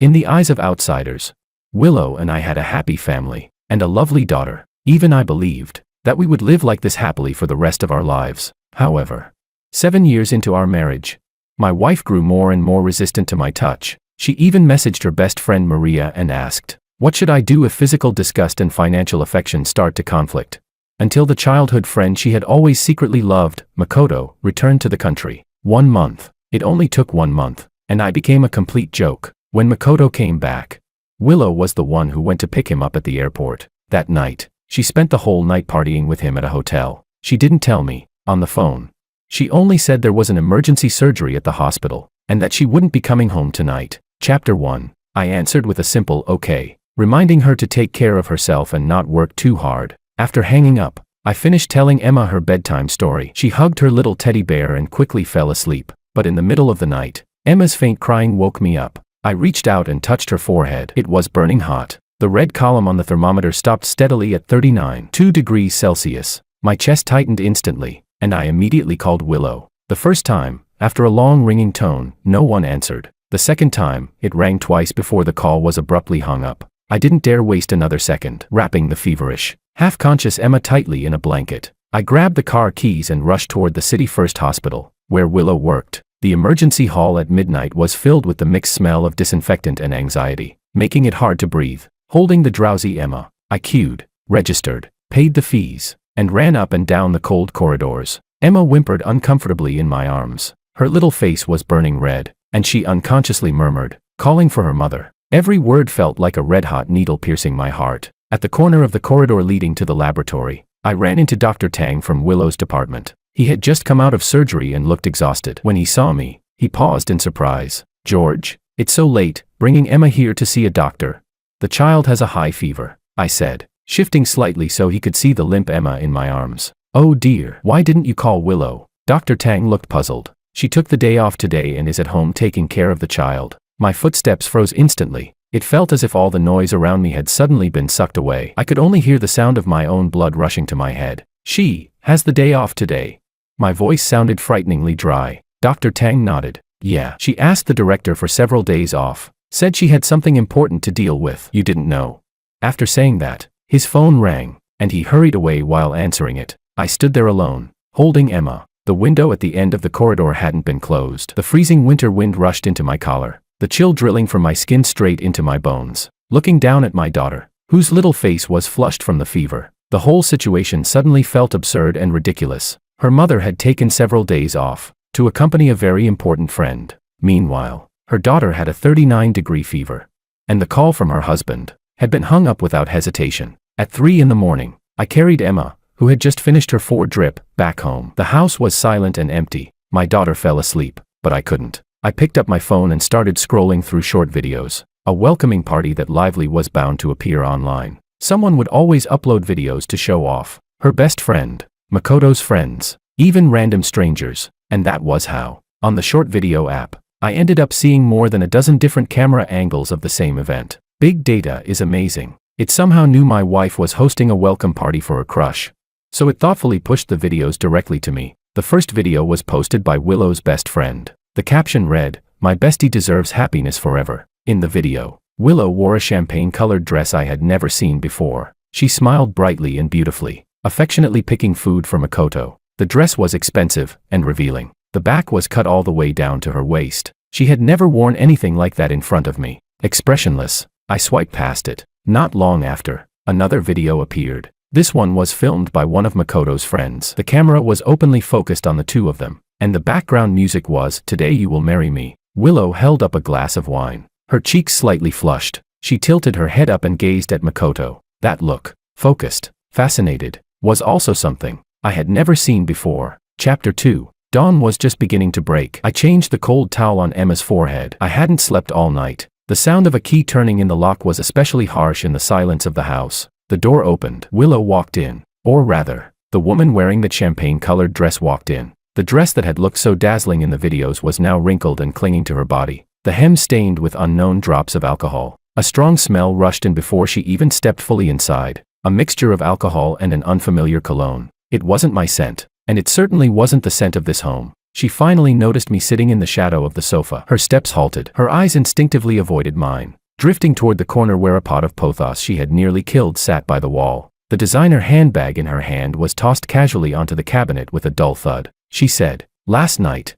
In the eyes of outsiders, Willow and I had a happy family and a lovely daughter. Even I believed that we would live like this happily for the rest of our lives. However, 7 years into our marriage, my wife grew more and more resistant to my touch. She even messaged her best friend Maria and asked, "What should I do if physical disgust and financial affection start to conflict?" Until the childhood friend she had always secretly loved, Makoto, returned to the country. 1 month. It only took 1 month, and I became a complete joke. When Makoto came back, Willow was the one who went to pick him up at the airport. That night, she spent the whole night partying with him at a hotel. She didn't tell me, on the phone. She only said there was an emergency surgery at the hospital, and that she wouldn't be coming home tonight. Chapter 1. I answered with a simple okay, reminding her to take care of herself and not work too hard. After hanging up, I finished telling Emma her bedtime story. She hugged her little teddy bear and quickly fell asleep. But in the middle of the night, Emma's faint crying woke me up. I reached out and touched her forehead. It was burning hot. The red column on the thermometer stopped steadily at 39.2 degrees Celsius. My chest tightened instantly, and I immediately called Willow. The first time, after a long ringing tone, no one answered. The second time, it rang twice before the call was abruptly hung up. I didn't dare waste another second, wrapping the feverish, half-conscious Emma tightly in a blanket. I grabbed the car keys and rushed toward the City First Hospital, where Willow worked. The emergency hall at midnight was filled with the mixed smell of disinfectant and anxiety, making it hard to breathe. Holding the drowsy Emma, I queued, registered, paid the fees, and ran up and down the cold corridors. Emma whimpered uncomfortably in my arms. Her little face was burning red, and she unconsciously murmured, calling for her mother. Every word felt like a red-hot needle piercing my heart. At the corner of the corridor leading to the laboratory, I ran into Dr. Tang from Willow's department. He had just come out of surgery and looked exhausted. When he saw me, he paused in surprise. "George, it's so late, bringing Emma here to see a doctor." "The child has a high fever," I said, shifting slightly so he could see the limp Emma in my arms. "Oh dear, why didn't you call Willow?" Dr. Tang looked puzzled. "She took the day off today and is at home taking care of the child." My footsteps froze instantly. It felt as if all the noise around me had suddenly been sucked away. I could only hear the sound of my own blood rushing to my head. "She has the day off today." My voice sounded frighteningly dry. Dr. Tang nodded. "Yeah, she asked the director for several days off. Said she had something important to deal with." "You didn't know?" After saying that, his phone rang, and he hurried away while answering it. I stood there alone, holding Emma. The window at the end of the corridor hadn't been closed. The freezing winter wind rushed into my collar, the chill drilling from my skin straight into my bones. Looking down at my daughter, whose little face was flushed from the fever, the whole situation suddenly felt absurd and ridiculous. Her mother had taken several days off to accompany a very important friend. Meanwhile, her daughter had a 39-degree fever, and the call from her husband had been hung up without hesitation. At 3 in the morning, I carried Emma, who had just finished her 4-drip, back home. The house was silent and empty. My daughter fell asleep, but I couldn't. I picked up my phone and started scrolling through short videos. A welcoming party that lively was bound to appear online. Someone would always upload videos to show off. Her best friend, Makoto's friends, even random strangers, and that was how. On the short video app, I ended up seeing more than a dozen different camera angles of the same event. Big data is amazing. It somehow knew my wife was hosting a welcome party for a crush, so it thoughtfully pushed the videos directly to me. The first video was posted by Willow's best friend. The caption read, "My bestie deserves happiness forever." In the video, Willow wore a champagne-colored dress I had never seen before. She smiled brightly and beautifully, affectionately picking food for Makoto. The dress was expensive and revealing. The back was cut all the way down to her waist. She had never worn anything like that in front of me. Expressionless, I swiped past it. Not long after, another video appeared. This one was filmed by one of Makoto's friends. The camera was openly focused on the two of them, and the background music was "Today You Will Marry Me." Willow held up a glass of wine. Her cheeks slightly flushed. She tilted her head up and gazed at Makoto. That look, focused, fascinated, was also something I had never seen before. Chapter 2. Dawn was just beginning to break. I changed the cold towel on Emma's forehead. I hadn't slept all night. The sound of a key turning in the lock was especially harsh in the silence of the house. The door opened. Willow walked in. Or rather, the woman wearing the champagne-colored dress walked in. The dress that had looked so dazzling in the videos was now wrinkled and clinging to her body, the hem stained with unknown drops of alcohol. A strong smell rushed in before she even stepped fully inside, a mixture of alcohol and an unfamiliar cologne. It wasn't my scent, and it certainly wasn't the scent of this home. She finally noticed me sitting in the shadow of the sofa. Her steps halted. Her eyes instinctively avoided mine. Drifting toward the corner where a pot of pothos she had nearly killed sat by the wall. The designer handbag in her hand was tossed casually onto the cabinet with a dull thud. She said, "Last night.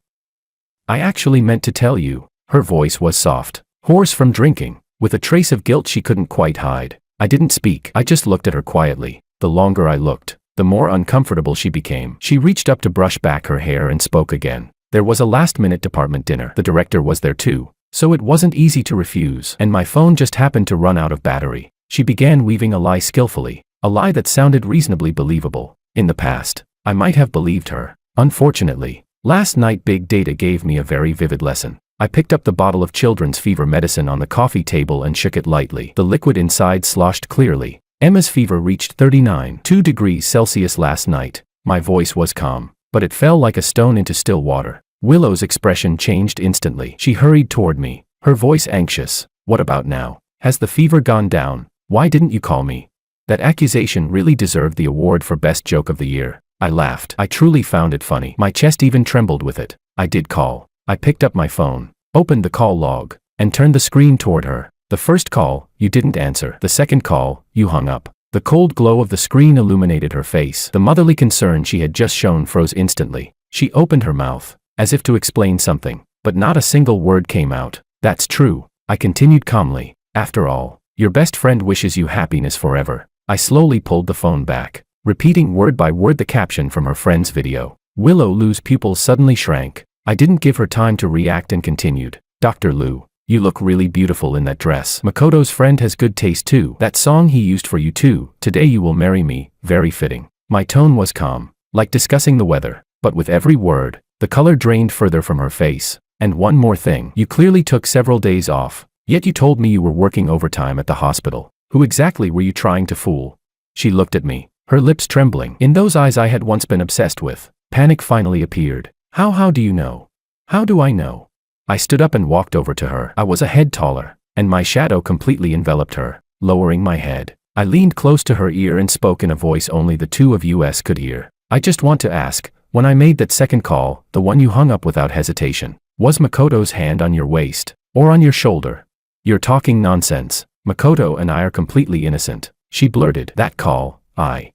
I actually meant to tell you." Her voice was soft, hoarse from drinking, with a trace of guilt she couldn't quite hide. I didn't speak. I just looked at her quietly. The longer I looked, the more uncomfortable she became. She reached up to brush back her hair and spoke again. There was a last-minute department dinner. The director was there too, so it wasn't easy to refuse, and my phone just happened to run out of battery. She began weaving a lie skillfully, a lie that sounded reasonably believable. In the past, I might have believed her. Unfortunately, last night big data gave me a very vivid lesson. I picked up the bottle of children's fever medicine on the coffee table and shook it lightly. The liquid inside sloshed clearly. Emma's fever reached 39.2 degrees Celsius last night. My voice was calm, but it fell like a stone into still water. Willow's expression changed instantly. She hurried toward me, her voice anxious. "What about now? Has the fever gone down? Why didn't you call me?" That accusation really deserved the award for best joke of the year. I laughed. I truly found it funny. My chest even trembled with it. I did call. I picked up my phone, opened the call log, and turned the screen toward her. The first call, you didn't answer. The second call, you hung up. The cold glow of the screen illuminated her face. The motherly concern she had just shown froze instantly. She opened her mouth, as if to explain something, but not a single word came out. "That's true," I continued calmly. "After all, your best friend wishes you happiness forever." I slowly pulled the phone back, repeating word by word the caption from her friend's video. Willow Lu's pupils suddenly shrank. I didn't give her time to react and continued. "Dr. Lu, you look really beautiful in that dress. Makoto's friend has good taste too. That song he used for you too, 'Today You Will Marry Me,' very fitting." My tone was calm, like discussing the weather, but with every word, the color drained further from her face. "And one more thing. You clearly took several days off, yet you told me you were working overtime at the hospital. Who exactly were you trying to fool?" She looked at me, her lips trembling. In those eyes I had once been obsessed with, panic finally appeared. How do you know? How do I know?" I stood up and walked over to her. I was a head taller, and my shadow completely enveloped her. Lowering my head, I leaned close to her ear and spoke in a voice only the two of us could hear. "I just want to ask, when I made that second call, the one you hung up without hesitation, was Makoto's hand on your waist, or on your shoulder?" "You're talking nonsense. Makoto and I are completely innocent." She blurted. "That call, I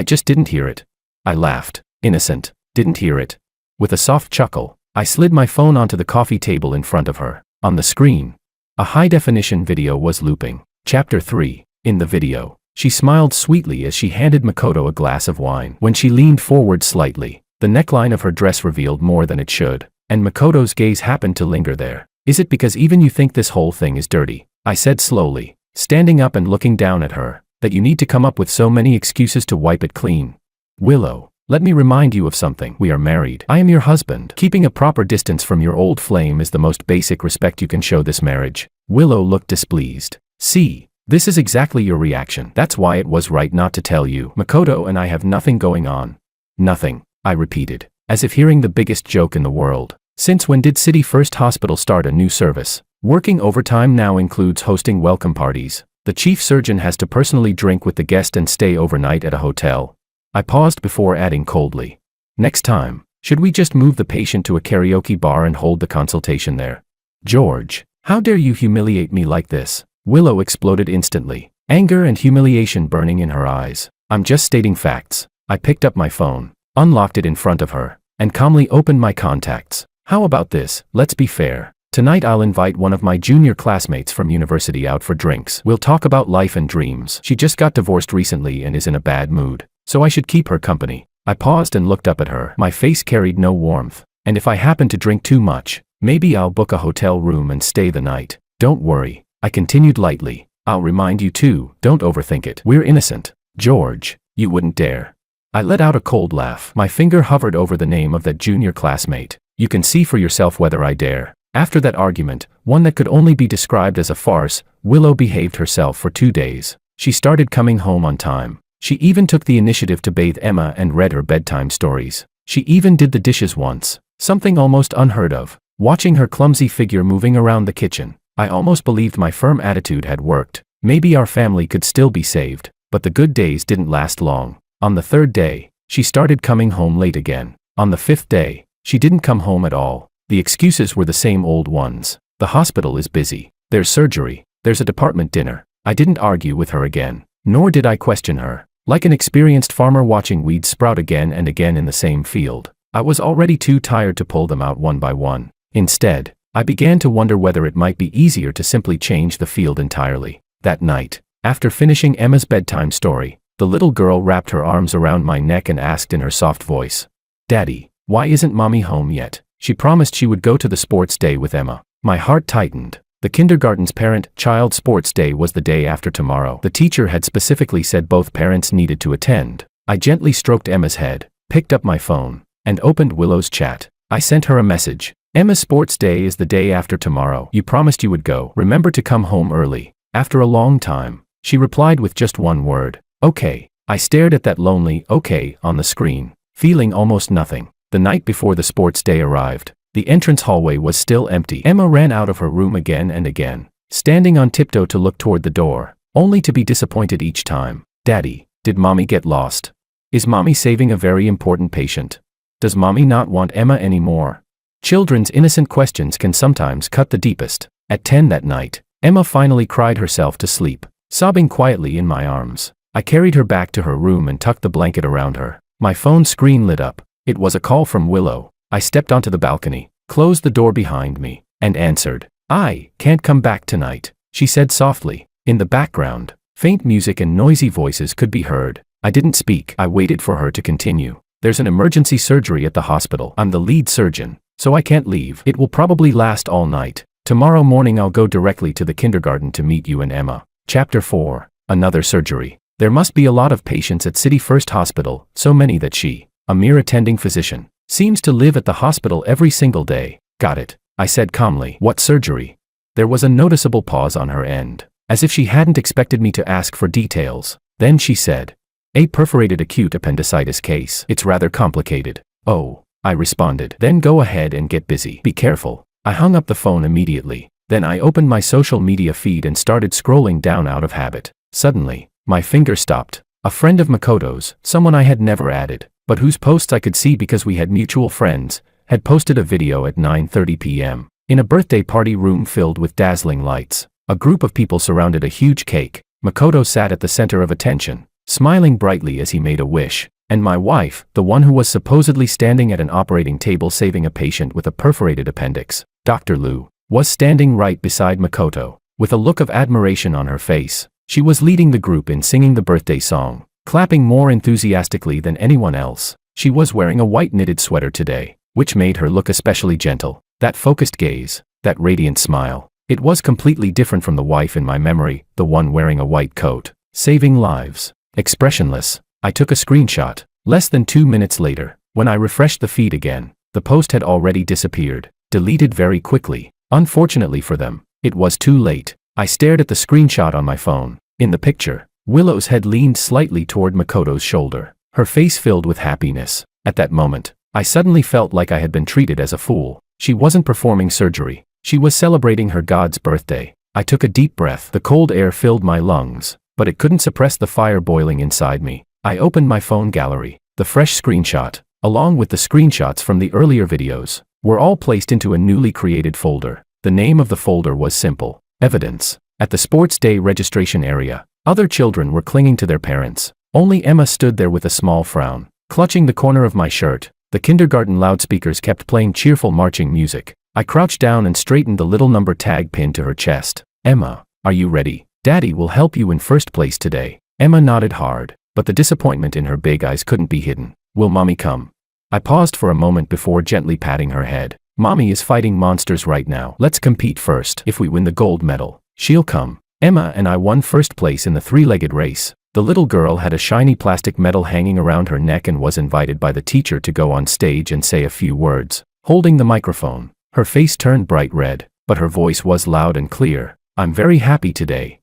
just didn't hear it." I laughed. "Innocent? Didn't hear it?" With a soft chuckle, I slid my phone onto the coffee table in front of her. On the screen, a high-definition video was looping. Chapter 3. In the video, she smiled sweetly as she handed Makoto a glass of wine. When she leaned forward slightly, the neckline of her dress revealed more than it should, and Makoto's gaze happened to linger there. "Is it because even you think this whole thing is dirty?" I said slowly, standing up and looking down at her, "that you need to come up with so many excuses to wipe it clean? Willow, let me remind you of something. We are married. I am your husband. Keeping a proper distance from your old flame is the most basic respect you can show this marriage." Willow looked displeased. "See, this is exactly your reaction. That's why it was right not to tell you. Makoto and I have nothing going on." "Nothing," I repeated, as if hearing the biggest joke in the world. "Since when did City First Hospital start a new service? Working overtime now includes hosting welcome parties. The chief surgeon has to personally drink with the guest and stay overnight at a hotel." I paused before adding coldly, "Next time, should we just move the patient to a karaoke bar and hold the consultation there?" "George, how dare you humiliate me like this?" Willow exploded instantly, anger and humiliation burning in her eyes. "I'm just stating facts." I picked up my phone, unlocked it in front of her, and calmly opened my contacts. "How about this? Let's be fair. Tonight I'll invite one of my junior classmates from university out for drinks. We'll talk about life and dreams. She just got divorced recently and is in a bad mood, so I should keep her company." I paused and looked up at her. My face carried no warmth. "And if I happen to drink too much, maybe I'll book a hotel room and stay the night. Don't worry," I continued lightly. "I'll remind you too, don't overthink it. We're innocent." "George, you wouldn't dare." I let out a cold laugh. My finger hovered over the name of that junior classmate. "You can see for yourself whether I dare." After that argument, one that could only be described as a farce, Willow behaved herself for 2 days. She started coming home on time. She even took the initiative to bathe Emma and read her bedtime stories. She even did the dishes once, something almost unheard of. Watching her clumsy figure moving around the kitchen, I almost believed my firm attitude had worked. Maybe our family could still be saved. But the good days didn't last long. On the 3rd day, she started coming home late again. On the 5th day, She didn't come home at all. The excuses were the same old ones. The hospital is busy. There's surgery. There's a department dinner. I didn't argue with her again. Nor did I question her. Like an experienced farmer watching weeds sprout again and again in the same field, I was already too tired to pull them out one by one. Instead, I began to wonder whether it might be easier to simply change the field entirely. That night, after finishing Emma's bedtime story, the little girl wrapped her arms around my neck and asked in her soft voice, "Daddy, why isn't Mommy home yet?" She promised she would go to the sports day with Emma. My heart tightened. The kindergarten's parent-child sports day was the day after tomorrow. The teacher had specifically said both parents needed to attend. I gently stroked Emma's head, picked up my phone, and opened Willow's chat. I sent her a message. "Emma's sports day is the day after tomorrow. You promised you would go. Remember to come home early." After a long time, she replied with just one word, "Okay." I stared at that lonely "okay" on the screen, feeling almost nothing. The night before the sports day arrived, the entrance hallway was still empty. Emma ran out of her room again and again, standing on tiptoe to look toward the door, only to be disappointed each time. "Daddy, did Mommy get lost? Is Mommy saving a very important patient? Does Mommy not want Emma anymore?" Children's innocent questions can sometimes cut the deepest. At 10 that night, Emma finally cried herself to sleep, sobbing quietly in my arms. I carried her back to her room and tucked the blanket around her. My phone screen lit up. It was a call from Willow. I stepped onto the balcony, closed the door behind me, and answered. "I can't come back tonight," she said softly. In the background, faint music and noisy voices could be heard. I didn't speak. I waited for her to continue. "There's an emergency surgery at the hospital. I'm the lead surgeon, so I can't leave. It will probably last all night. Tomorrow morning I'll go directly to the kindergarten to meet you and Emma." Chapter 4. Another surgery. There must be a lot of patients at City First Hospital, so many that she, a mere attending physician, seems to live at the hospital every single day. "Got it," I said calmly. "What surgery?" There was a noticeable pause on her end, as if she hadn't expected me to ask for details. Then she said, "A perforated acute appendicitis case. It's rather complicated." "Oh," I responded. "Then go ahead and get busy. Be careful." I hung up the phone immediately. Then I opened my social media feed and started scrolling down out of habit. Suddenly, my finger stopped. A friend of Makoto's, someone I had never added, but whose posts I could see because we had mutual friends, had posted a video at 9:30 p.m. In a birthday party room filled with dazzling lights. A group of people surrounded a huge cake. Makoto sat at the center of attention, smiling brightly as he made a wish. And my wife, the one who was supposedly standing at an operating table saving a patient with a perforated appendix, Dr. Liu, was standing right beside Makoto. With a look of admiration on her face, she was leading the group in singing the birthday song, clapping more enthusiastically than anyone else. She was wearing a white knitted sweater today, which made her look especially gentle. That focused gaze, that radiant smile. It was completely different from the wife in my memory, the one wearing a white coat, saving lives. Expressionless, I took a screenshot. Less than 2 minutes later, when I refreshed the feed again, the post had already disappeared, deleted very quickly. Unfortunately for them, it was too late. I stared at the screenshot on my phone. In the picture, Willow's head leaned slightly toward Makoto's shoulder, her face filled with happiness. At that moment, I suddenly felt like I had been treated as a fool. She wasn't performing surgery. She was celebrating her god's birthday. I took a deep breath. The cold air filled my lungs, but it couldn't suppress the fire boiling inside me. I opened my phone gallery. The fresh screenshot, along with the screenshots from the earlier videos, were all placed into a newly created folder. The name of the folder was simple: Evidence. At the sports day registration area, other children were clinging to their parents. Only Emma stood there with a small frown, clutching the corner of my shirt. The kindergarten loudspeakers kept playing cheerful marching music. I crouched down and straightened the little number tag pinned to her chest. "Emma, are you ready? Daddy will help you in first place today." Emma nodded hard, but the disappointment in her big eyes couldn't be hidden. "Will Mommy come?" I paused for a moment before gently patting her head. "Mommy is fighting monsters right now. Let's compete first. If we win the gold medal, she'll come." Emma and I won first place in the three-legged race. The little girl had a shiny plastic medal hanging around her neck and was invited by the teacher to go on stage and say a few words. Holding the microphone, her face turned bright red, but her voice was loud and clear. "I'm very happy today.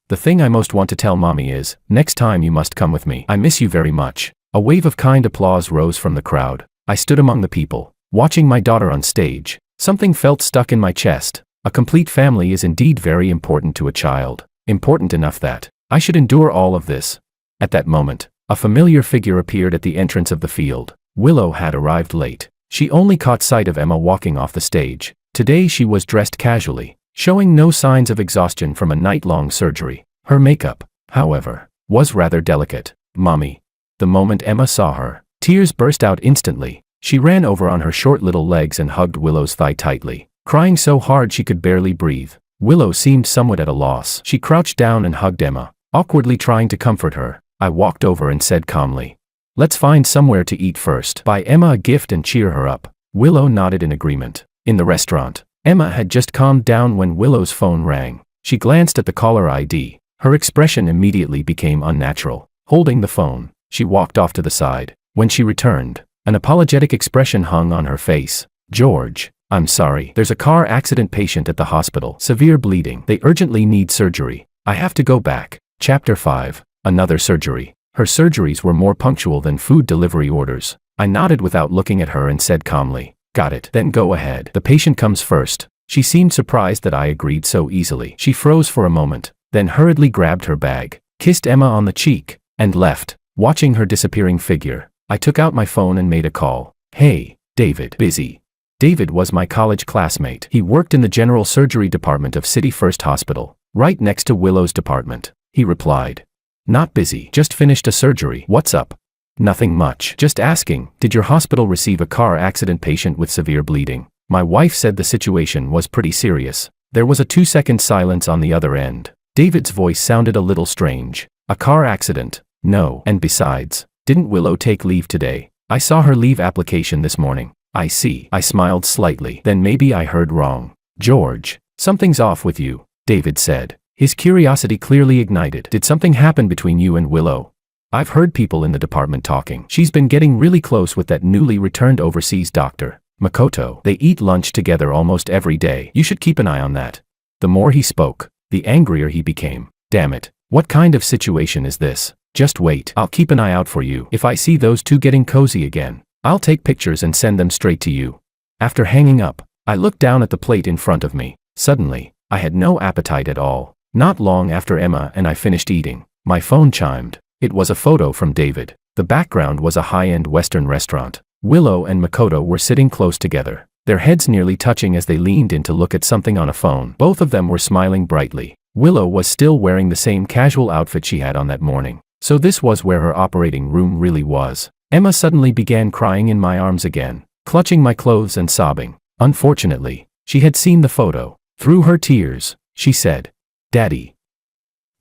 The thing I most want to tell Mommy is, next time you must come with me. I miss you very much." A wave of kind applause rose from the crowd. I stood among the people, watching my daughter on stage. Something felt stuck in my chest. A complete family is indeed very important to a child. Important enough that I should endure all of this. At that moment, a familiar figure appeared at the entrance of the field. Willow had arrived late. She only caught sight of Emma walking off the stage. Today she was dressed casually, showing no signs of exhaustion from a night-long surgery. Her makeup, however, was rather delicate. "Mommy." The moment Emma saw her, tears burst out instantly. She ran over on her short little legs and hugged Willow's thigh tightly, crying so hard she could barely breathe. Willow seemed somewhat at a loss. She crouched down and hugged Emma, awkwardly trying to comfort her. I walked over and said calmly, "Let's find somewhere to eat first. Buy Emma a gift and cheer her up." Willow nodded in agreement. In the restaurant, Emma had just calmed down when Willow's phone rang. She glanced at the caller ID. Her expression immediately became unnatural. Holding the phone, she walked off to the side. When she returned, an apologetic expression hung on her face. "George, I'm sorry. There's a car accident patient at the hospital. Severe bleeding. They urgently need surgery. I have to go back." Chapter 5. Another surgery. Her surgeries were more punctual than food delivery orders. I nodded without looking at her and said calmly, "Got it. Then go ahead. The patient comes first." She seemed surprised that I agreed so easily. She froze for a moment, then hurriedly grabbed her bag, kissed Emma on the cheek, and left. Watching her disappearing figure, I took out my phone and made a call. "Hey, David." "Busy." David was my college classmate. He worked in the general surgery department of City First Hospital, right next to Willow's department. He replied, "Not busy. Just finished a surgery." "What's up?" "Nothing much. Just asking, did your hospital receive a car accident patient with severe bleeding?" My wife said the situation was pretty serious. There was a 2-second silence on the other end. David's voice sounded a little strange. "A car accident? No. And besides, didn't Willow take leave today? I saw her leave application this morning." "I see." I smiled slightly. "Then maybe I heard wrong." "George, something's off with you," David said, his curiosity clearly ignited. "Did something happen between you and Willow? I've heard people in the department talking. She's been getting really close with that newly returned overseas doctor, Makoto. They eat lunch together almost every day. You should keep an eye on that." The more he spoke, the angrier he became. "Damn it. What kind of situation is this? Just wait. I'll keep an eye out for you. If I see those two getting cozy again, I'll take pictures and send them straight to you." After hanging up, I looked down at the plate in front of me. Suddenly, I had no appetite at all. Not long after Emma and I finished eating, my phone chimed. It was a photo from David. The background was a high-end Western restaurant. Willow and Makoto were sitting close together, their heads nearly touching as they leaned in to look at something on a phone. Both of them were smiling brightly. Willow was still wearing the same casual outfit she had on that morning. So this was where her operating room really was. Emma suddenly began crying in my arms again, clutching my clothes and sobbing. Unfortunately, she had seen the photo. Through her tears, she said, "Daddy,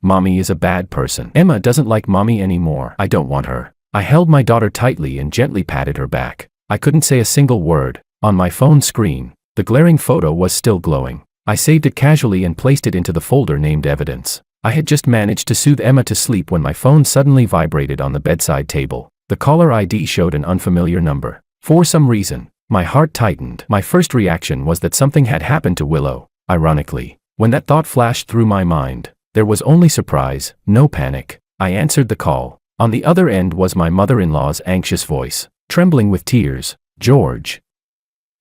Mommy is a bad person. Emma doesn't like Mommy anymore. I don't want her." I held my daughter tightly and gently patted her back. I couldn't say a single word. On my phone screen, the glaring photo was still glowing. I saved it casually and placed it into the folder named Evidence. I had just managed to soothe Emma to sleep when my phone suddenly vibrated on the bedside table. The caller ID showed an unfamiliar number. For some reason, my heart tightened. My first reaction was that something had happened to Willow. Ironically, when that thought flashed through my mind, there was only surprise, no panic. I answered the call. On the other end was my mother-in-law's anxious voice, trembling with tears. "George.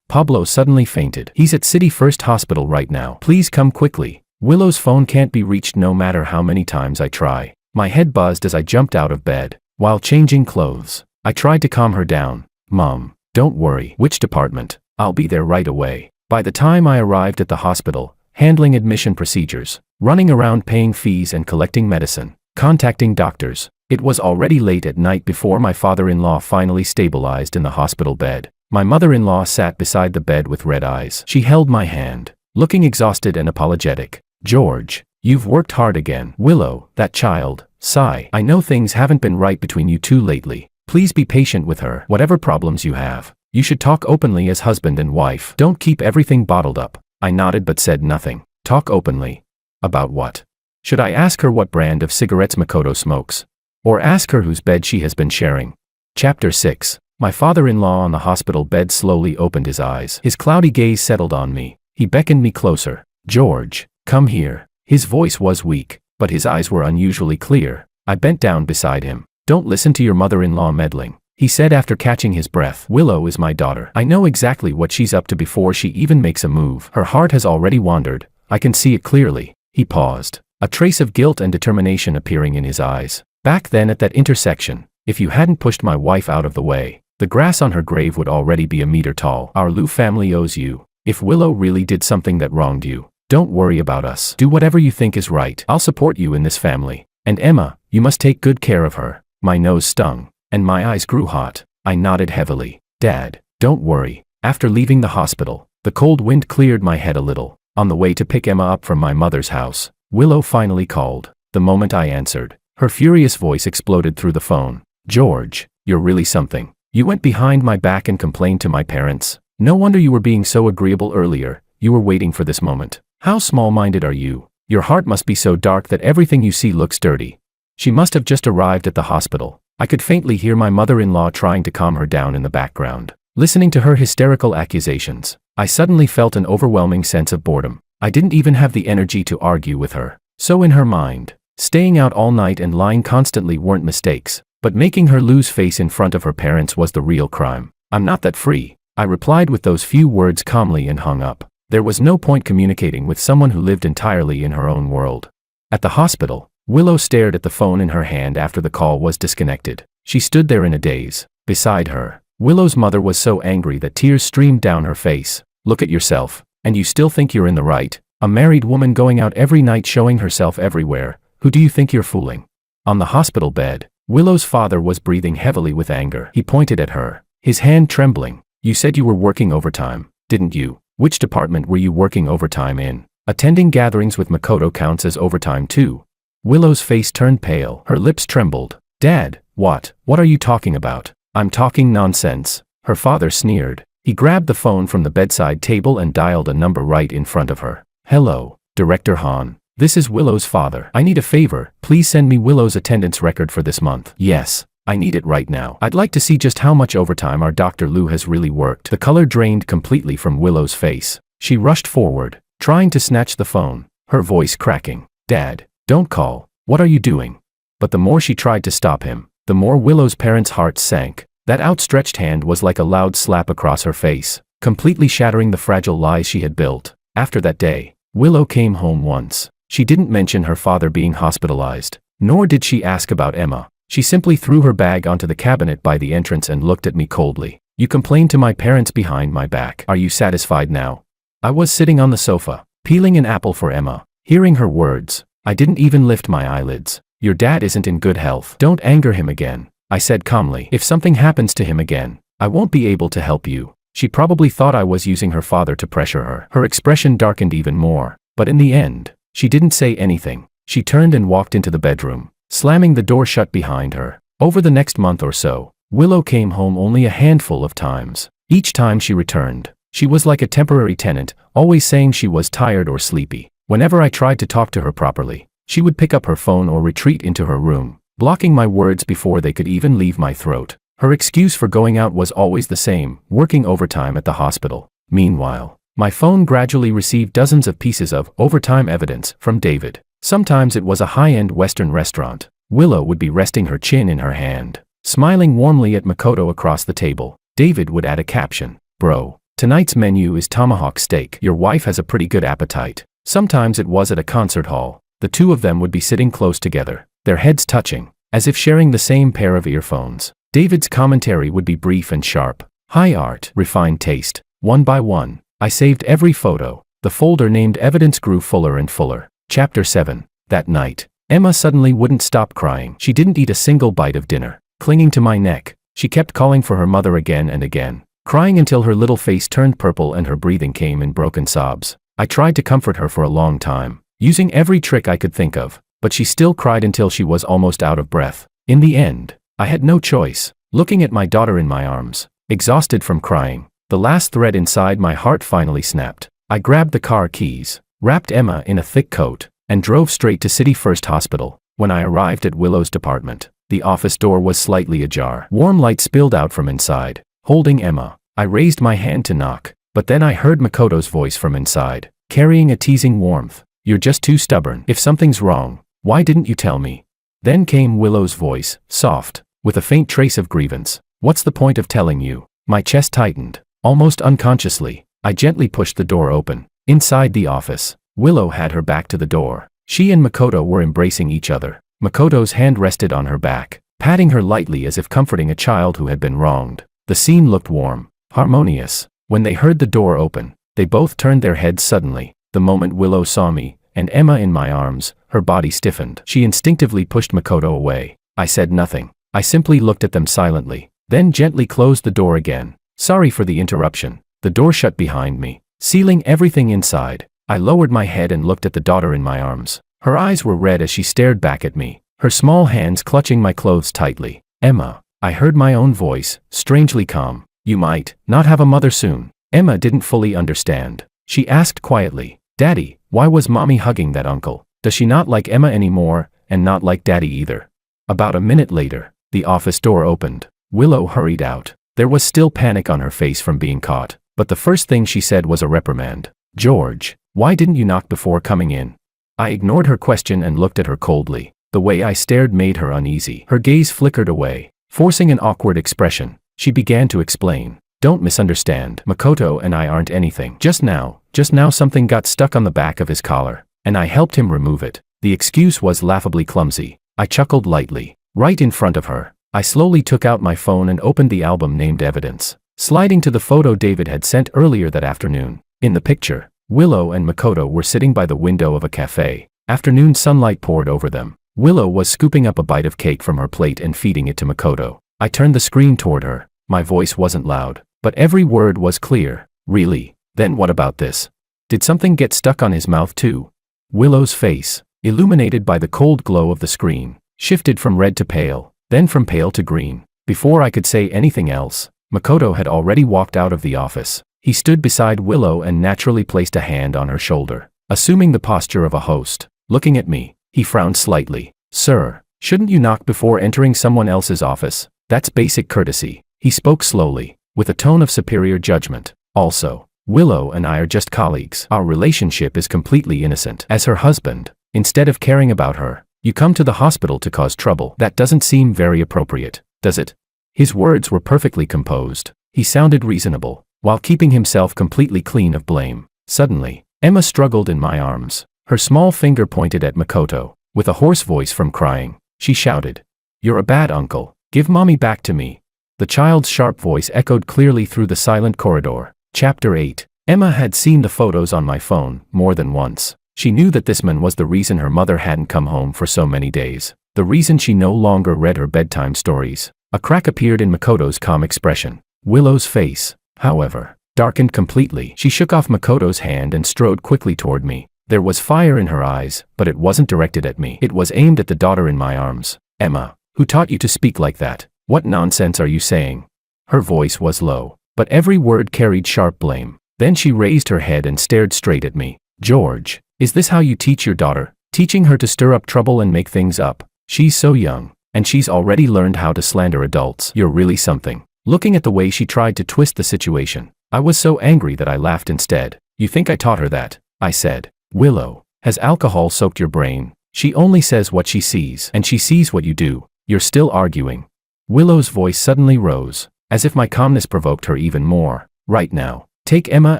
Pablo suddenly fainted. He's at City First Hospital right now. Please come quickly. Willow's phone can't be reached no matter how many times I try." My head buzzed as I jumped out of bed. While changing clothes, I tried to calm her down. "Mom, don't worry." "Which department?" "I'll be there right away." By the time I arrived at the hospital, handling admission procedures, running around paying fees and collecting medicine, contacting doctors, it was already late at night before my father-in-law finally stabilized in the hospital bed. My mother-in-law sat beside the bed with red eyes. She held my hand, looking exhausted and apologetic. "George, you've worked hard again." "Willow, that child." Sigh. "I know things haven't been right between you two lately. Please be patient with her. Whatever problems you have, you should talk openly as husband and wife. Don't keep everything bottled up." I nodded but said nothing. "Talk openly? About what? Should I ask her what brand of cigarettes Makoto smokes? Or ask her whose bed she has been sharing?" Chapter 6. My father-in-law on the hospital bed slowly opened his eyes. His cloudy gaze settled on me. He beckoned me closer. "George, come here." His voice was weak, but his eyes were unusually clear. I bent down beside him. "Don't listen to your mother-in-law meddling," he said after catching his breath. "Willow is my daughter. I know exactly what she's up to before she even makes a move. Her heart has already wandered. I can see it clearly." He paused, a trace of guilt and determination appearing in his eyes. "Back then at that intersection, if you hadn't pushed my wife out of the way, The grass on her grave would already be a meter tall. Our Liu family owes you. If Willow really did something that wronged you, don't worry about us. Do whatever you think is right. I'll support you in this family. And Emma, you must take good care of her. My nose stung, and my eyes grew hot. I nodded heavily. Dad, don't worry. After leaving the hospital, the cold wind cleared my head a little. On the way to pick Emma up from my mother's house, Willow finally called. The moment I answered, her furious voice exploded through the phone. George, you're really something. You went behind my back and complained to my parents. No wonder you were being so agreeable earlier. You were waiting for this moment. How small-minded are you? Your heart must be so dark that everything you see looks dirty. She must have just arrived at the hospital. I could faintly hear my mother-in-law trying to calm her down in the background. Listening to her hysterical accusations, I suddenly felt an overwhelming sense of boredom. I didn't even have the energy to argue with her. So in her mind, staying out all night and lying constantly weren't mistakes, but making her lose face in front of her parents was the real crime. I'm not that free, I replied with those few words calmly and hung up. There was no point communicating with someone who lived entirely in her own world. At the hospital, Willow stared at the phone in her hand after the call was disconnected. She stood there in a daze. Beside her, Willow's mother was so angry that tears streamed down her face. Look at yourself, and you still think you're in the right? A married woman going out every night showing herself everywhere. Who do you think you're fooling? On the hospital bed, Willow's father was breathing heavily with anger. He pointed at her, his hand trembling. You said you were working overtime, didn't you? Which department were you working overtime in? Attending gatherings with Makoto counts as overtime too. Willow's face turned pale. Her lips trembled. Dad, what are you talking about? I'm talking nonsense. Her father sneered. He grabbed the phone from the bedside table and dialed a number right in front of her. Hello, Director Han. This is Willow's father. I need a favor. Please send me Willow's attendance record for this month. Yes, I need it right now. I'd like to see just how much overtime our Dr. Liu has really worked. The color drained completely from Willow's face. She rushed forward, trying to snatch the phone, her voice cracking. Dad, don't call. What are you doing? But the more she tried to stop him, the more Willow's parents' hearts sank. That outstretched hand was like a loud slap across her face, completely shattering the fragile lies she had built. After that day, Willow came home once. She didn't mention her father being hospitalized, nor did she ask about Emma. She simply threw her bag onto the cabinet by the entrance and looked at me coldly. You complained to my parents behind my back. Are you satisfied now? I was sitting on the sofa, peeling an apple for Emma. Hearing her words, I didn't even lift my eyelids. Your dad isn't in good health. Don't anger him again, I said calmly. If something happens to him again, I won't be able to help you. She probably thought I was using her father to pressure her. Her expression darkened even more, but in the end, she didn't say anything. She turned and walked into the bedroom, slamming the door shut behind her. Over the next month or so, Willow came home only a handful of times. Each time she returned, she was like a temporary tenant, always saying she was tired or sleepy. Whenever I tried to talk to her properly, she would pick up her phone or retreat into her room, blocking my words before they could even leave my throat. Her excuse for going out was always the same, working overtime at the hospital. Meanwhile, my phone gradually received dozens of pieces of overtime evidence from David. Sometimes it was a high-end Western restaurant. Willow would be resting her chin in her hand, smiling warmly at Makoto across the table. David would add a caption. Bro, tonight's menu is tomahawk steak. Your wife has a pretty good appetite. Sometimes it was at a concert hall. The two of them would be sitting close together, their heads touching, as if sharing the same pair of earphones. David's commentary would be brief and sharp. High art, refined taste. One by one, I saved every photo. The folder named evidence grew fuller and fuller. Chapter 7. That night, Emma suddenly wouldn't stop crying. She didn't eat a single bite of dinner. Clinging to my neck, she kept calling for her mother again and again, crying until her little face turned purple and her breathing came in broken sobs. I tried to comfort her for a long time, using every trick I could think of, but she still cried until she was almost out of breath. In the end, I had no choice. Looking at my daughter in my arms, exhausted from crying, the last thread inside my heart finally snapped. I grabbed the car keys, wrapped Emma in a thick coat, and drove straight to City First Hospital. When I arrived at Willow's department, the office door was slightly ajar. Warm light spilled out from inside. Holding Emma, I raised my hand to knock, but then I heard Makoto's voice from inside, carrying a teasing warmth. You're just too stubborn. If something's wrong, why didn't you tell me? Then came Willow's voice, soft, with a faint trace of grievance. What's the point of telling you? My chest tightened. Almost unconsciously, I gently pushed the door open. Inside the office, Willow had her back to the door. She and Makoto were embracing each other. Makoto's hand rested on her back, patting her lightly as if comforting a child who had been wronged. The The scene looked warm, harmonious. When they heard the door open, they both turned their heads suddenly. The moment Willow saw me, and Emma in my arms, her body stiffened. She instinctively pushed Makoto away. I said nothing. I simply looked at them silently, then gently closed the door again. Sorry for the interruption. The door shut behind me, sealing everything inside. I lowered my head and looked at the daughter in my arms. Her eyes were red as she stared back at me, her small hands clutching my clothes tightly. Emma, I heard my own voice, strangely calm. You might not have a mother soon. Emma didn't fully understand. She asked quietly, Daddy, why was Mommy hugging that uncle? Does she not like Emma anymore, and not like Daddy either? About a minute later, the office door opened. Willow hurried out. There was still panic on her face from being caught, but the first thing she said was a reprimand. George, why didn't you knock before coming in? I ignored her question and looked at her coldly. The way I stared made her uneasy. Her gaze flickered away, forcing an awkward expression. She began to explain. Don't misunderstand. Makoto and I aren't anything. Just now something got stuck on the back of his collar, and I helped him remove it. The excuse was laughably clumsy. I chuckled lightly. Right in front of her, I slowly took out my phone and opened the album named Evidence, sliding to the photo David had sent earlier that afternoon. In the picture, Willow and Makoto were sitting by the window of a cafe. Afternoon sunlight poured over them. Willow was scooping up a bite of cake from her plate and feeding it to Makoto. I turned the screen toward her. My voice wasn't loud, but every word was clear. Really? Then what about this? Did something get stuck on his mouth too? Willow's face, illuminated by the cold glow of the screen, shifted from red to pale, then from pale to green. Before I could say anything else, Makoto had already walked out of the office. He stood beside Willow and naturally placed a hand on her shoulder, assuming the posture of a host. Looking at me, he frowned slightly. Sir, shouldn't you knock before entering someone else's office? That's basic courtesy. He spoke slowly, with a tone of superior judgment. Also, Willow and I are just colleagues. Our relationship is completely innocent. As her husband, instead of caring about her, you come to the hospital to cause trouble. That doesn't seem very appropriate, does it? His words were perfectly composed. He sounded reasonable, while keeping himself completely clean of blame. Suddenly, Emma struggled in my arms. Her small finger pointed at Makoto. With a hoarse voice from crying, she shouted, You're a bad uncle. Give Mommy back to me. The child's sharp voice echoed clearly through the silent corridor. Chapter 8. Emma had seen the photos on my phone more than once. She knew that this man was the reason her mother hadn't come home for so many days. The reason she no longer read her bedtime stories. A crack appeared in Makoto's calm expression. Willow's face, however, darkened completely. She shook off Makoto's hand and strode quickly toward me. There was fire in her eyes, but it wasn't directed at me. It was aimed at the daughter in my arms. Emma, who taught you to speak like that? What nonsense are you saying? Her voice was low, but every word carried sharp blame. Then she raised her head and stared straight at me. George, is this how you teach your daughter? Teaching her to stir up trouble and make things up? She's so young, and she's already learned how to slander adults. You're really something. Looking at the way she tried to twist the situation, I was so angry that I laughed instead. You think I taught her that? I said. Willow, has alcohol soaked your brain? She only says what she sees, and she sees what you do. You're still arguing. Willow's voice suddenly rose, as if my calmness provoked her even more. Right now, take Emma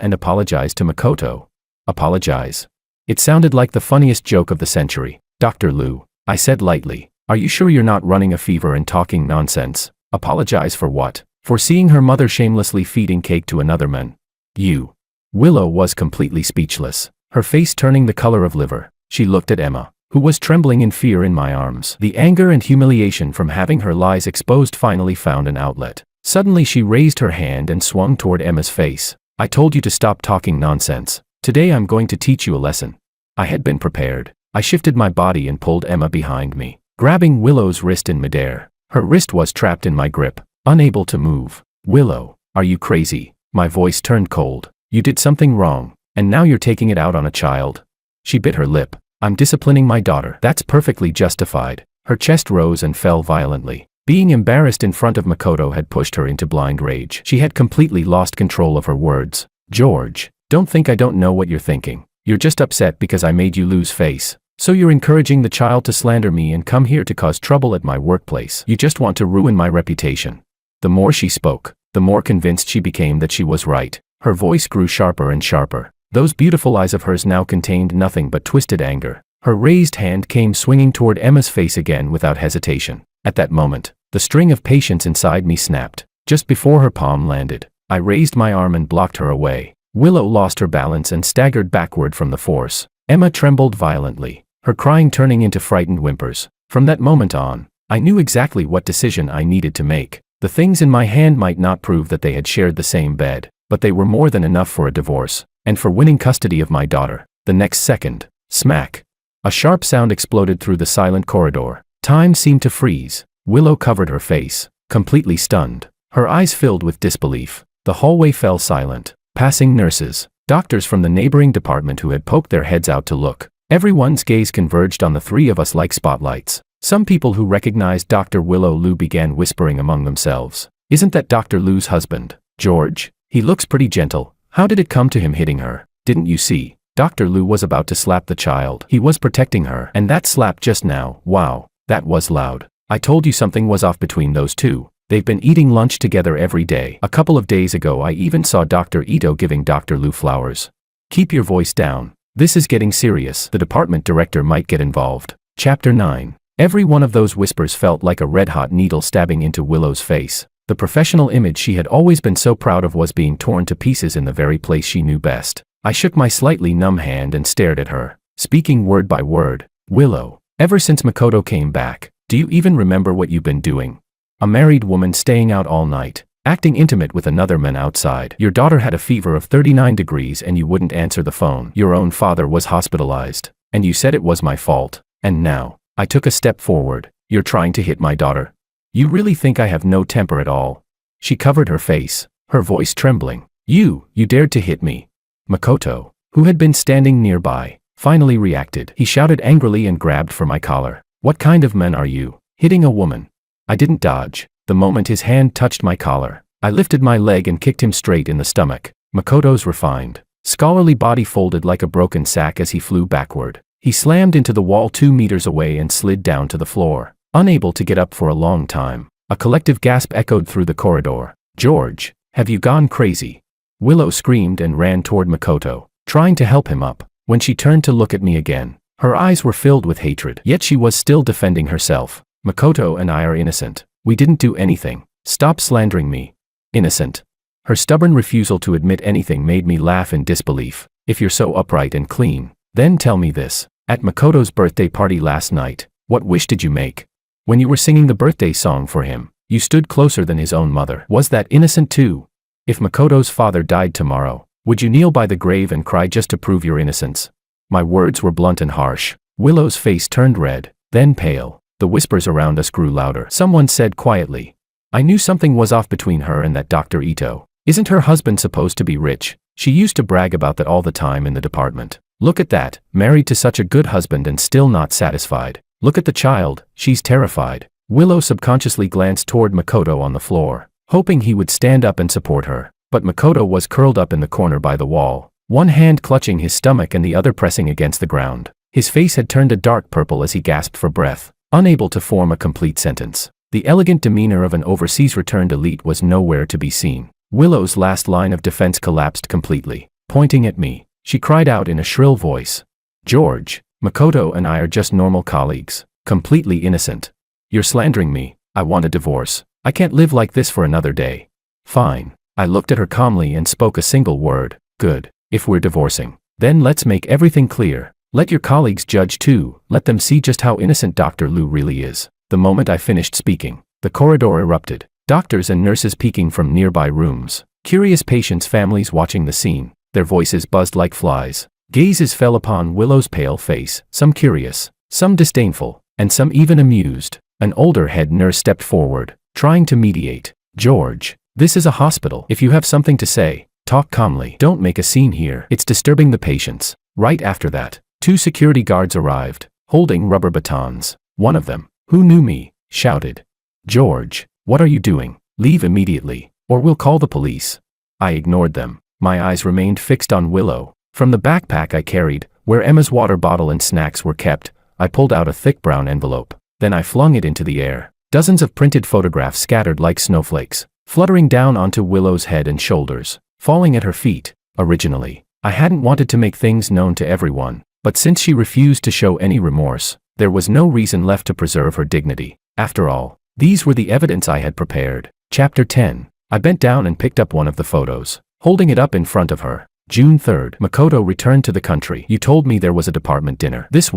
and apologize to Makoto. Apologize? It sounded like the funniest joke of the century. Dr. Liu, I said lightly, are you sure you're not running a fever and talking nonsense? Apologize for what? For seeing her mother shamelessly feeding cake to another man. You. Willow was completely speechless, her face turning the color of liver. She looked at Emma, who was trembling in fear in my arms. The anger and humiliation from having her lies exposed finally found an outlet. Suddenly she raised her hand and swung toward Emma's face. I told you to stop talking nonsense. Today I'm going to teach you a lesson. I had been prepared. I shifted my body and pulled Emma behind me, grabbing Willow's wrist in midair. Her wrist was trapped in my grip, unable to move. Willow, are you crazy? My voice turned cold. You did something wrong, and now you're taking it out on a child. She bit her lip. I'm disciplining my daughter. That's perfectly justified. Her chest rose and fell violently. Being embarrassed in front of Makoto had pushed her into blind rage. She had completely lost control of her words. George, don't think I don't know what you're thinking. You're just upset because I made you lose face. So you're encouraging the child to slander me and come here to cause trouble at my workplace. You just want to ruin my reputation. The more she spoke, the more convinced she became that she was right. Her voice grew sharper and sharper. Those beautiful eyes of hers now contained nothing but twisted anger. Her raised hand came swinging toward Emma's face again without hesitation. At that moment, the string of patience inside me snapped. Just before her palm landed, I raised my arm and blocked her away. Willow lost her balance and staggered backward from the force. Emma trembled violently, her crying turning into frightened whimpers. From that moment on, I knew exactly what decision I needed to make. The things in my hand might not prove that they had shared the same bed, but they were more than enough for a divorce, and for winning custody of my daughter. The next second, smack! A sharp sound exploded through the silent corridor. Time seemed to freeze. Willow covered her face, completely stunned. Her eyes filled with disbelief. The hallway fell silent. Passing nurses, doctors from the neighboring department who had poked their heads out to look. Everyone's gaze converged on the three of us like spotlights. Some people who recognized Dr. Willow Liu began whispering among themselves. "Isn't that Dr. Liu's husband, George? He looks pretty gentle. How did it come to him hitting her? Didn't you see? Dr. Liu was about to slap the child. He was protecting her. And that slap just now, wow, that was loud. I told you something was off between those two. They've been eating lunch together every day. A couple of days ago I even saw Dr. Ito giving Dr. Liu flowers." "Keep your voice down. This is getting serious. The department director might get involved." Chapter 9. Every one of those whispers felt like a red-hot needle stabbing into Willow's face. The professional image she had always been so proud of was being torn to pieces in the very place she knew best. I shook my slightly numb hand and stared at her, speaking word by word. "Willow, ever since Makoto came back, do you even remember what you've been doing? A married woman staying out all night, acting intimate with another man outside. Your daughter had a fever of 39 degrees and you wouldn't answer the phone. Your own father was hospitalized, and you said it was my fault. And now, I took a step forward. You're trying to hit my daughter? You really think I have no temper at all?" She covered her face, her voice trembling. You dared to hit me." Makoto, who had been standing nearby, finally reacted. He shouted angrily and grabbed for my collar. "What kind of man are you, hitting a woman?" I didn't dodge. The moment his hand touched my collar, I lifted my leg and kicked him straight in the stomach. Makoto's refined, scholarly body folded like a broken sack as he flew backward. He slammed into the wall 2 meters away and slid down to the floor, unable to get up for a long time. A collective gasp echoed through the corridor. "George, have you gone crazy?" Willow screamed and ran toward Makoto, trying to help him up. When she turned to look at me again, her eyes were filled with hatred. Yet she was still defending herself. "Makoto and I are innocent. We didn't do anything. Stop slandering me." "Innocent?" Her stubborn refusal to admit anything made me laugh in disbelief. "If you're so upright and clean, then tell me this. At Makoto's birthday party last night, what wish did you make? When you were singing the birthday song for him, you stood closer than his own mother. Was that innocent too? If Makoto's father died tomorrow, would you kneel by the grave and cry just to prove your innocence?" My words were blunt and harsh. Willow's face turned red, then pale. The whispers around us grew louder. Someone said quietly, "I knew something was off between her and that Dr. Ito. Isn't her husband supposed to be rich? She used to brag about that all the time in the department. Look at that, married to such a good husband and still not satisfied. Look at the child, she's terrified." Willow subconsciously glanced toward Makoto on the floor, hoping he would stand up and support her. But Makoto was curled up in the corner by the wall, one hand clutching his stomach and the other pressing against the ground. His face had turned a dark purple as he gasped for breath, unable to form a complete sentence. The elegant demeanor of an overseas returned elite was nowhere to be seen. Willow's last line of defense collapsed completely. Pointing at me, she cried out in a shrill voice, "George, Makoto and I are just normal colleagues, completely innocent. You're slandering me. I want a divorce. I can't live like this for another day." "Fine." I looked at her calmly and spoke a single word. "Good. If we're divorcing, then let's make everything clear. Let your colleagues judge too. Let them see just how innocent Dr. Liu really is." The moment I finished speaking, the corridor erupted. Doctors and nurses peeking from nearby rooms. Curious patients' families watching the scene. Their voices buzzed like flies. Gazes fell upon Willow's pale face, some curious, some disdainful, and some even amused. An older head nurse stepped forward, trying to mediate. "George, this is a hospital. If you have something to say, talk calmly. Don't make a scene here. It's disturbing the patients." Right after that, 2 security guards arrived, holding rubber batons. One of them, who knew me, shouted, "George, what are you doing? Leave immediately, or we'll call the police." I ignored them. My eyes remained fixed on Willow. From the backpack I carried, where Emma's water bottle and snacks were kept, I pulled out a thick brown envelope. Then I flung it into the air. Dozens of printed photographs scattered like snowflakes, fluttering down onto Willow's head and shoulders, falling at her feet. Originally, I hadn't wanted to make things known to everyone, but since she refused to show any remorse, there was no reason left to preserve her dignity. After all, these were the evidence I had prepared. Chapter 10. I bent down and picked up one of the photos, holding it up in front of her. June 3rd. Makoto returned to the country. You told me there was a department dinner. This